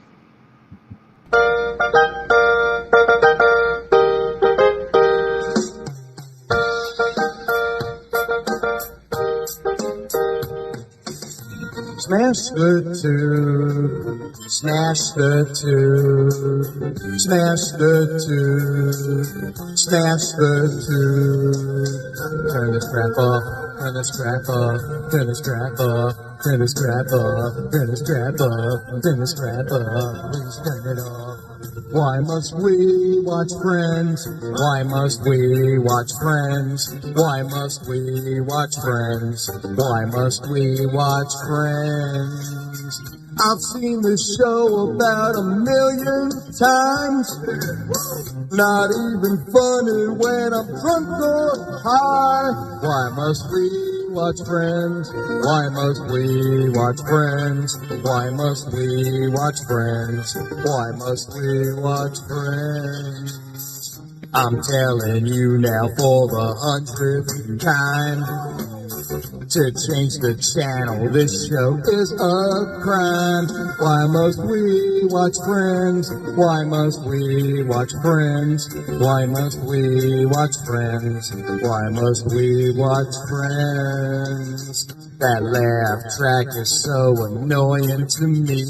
D: Smash the two, smash the two, smash the two, smash the two. Turn this crap off, turn this crap off, turn this crap off, turn this crap off, turn this crap off, turn this crap off, please turn it off. Why must we watch Friends? Why must we watch Friends? Why must we watch Friends? Why must we watch Friends? I've seen this show about 1,000,000 times. Not even funny when I'm drunk or high. Why must we watch Friends? Why must we watch Friends? Why must we watch Friends? Why must we watch Friends? I'm telling you now for the 100th time. To change the channel, this show is a crime. Why must we watch Friends? Why must we watch Friends? Why must we watch Friends? Why must we watch Friends? That laugh track is so annoying to me.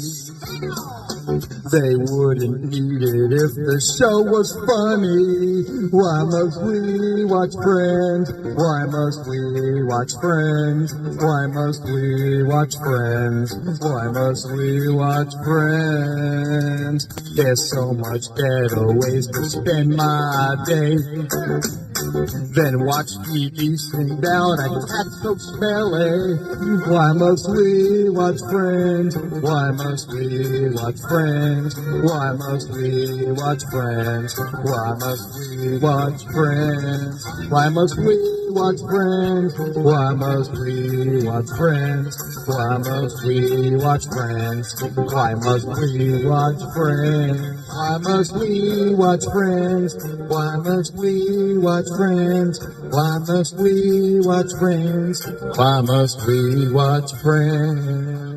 D: They wouldn't need it if the show was funny. Why must we watch Friends? Why must we watch Friends? Why must we watch Friends? Why must we watch Friends? There's so much better ways to spend my day than watch TV sing down a cat so smelly. Why must we watch Friends? Why must we watch Friends? Why must we watch Friends? Why must we watch Friends? Why must we watch Friends? Why must we watch Friends? Why must we watch Friends? Why must we watch Friends? Why must we watch Friends? Why must we watch Friends? Why must we watch Friends? Why must we watch Friends?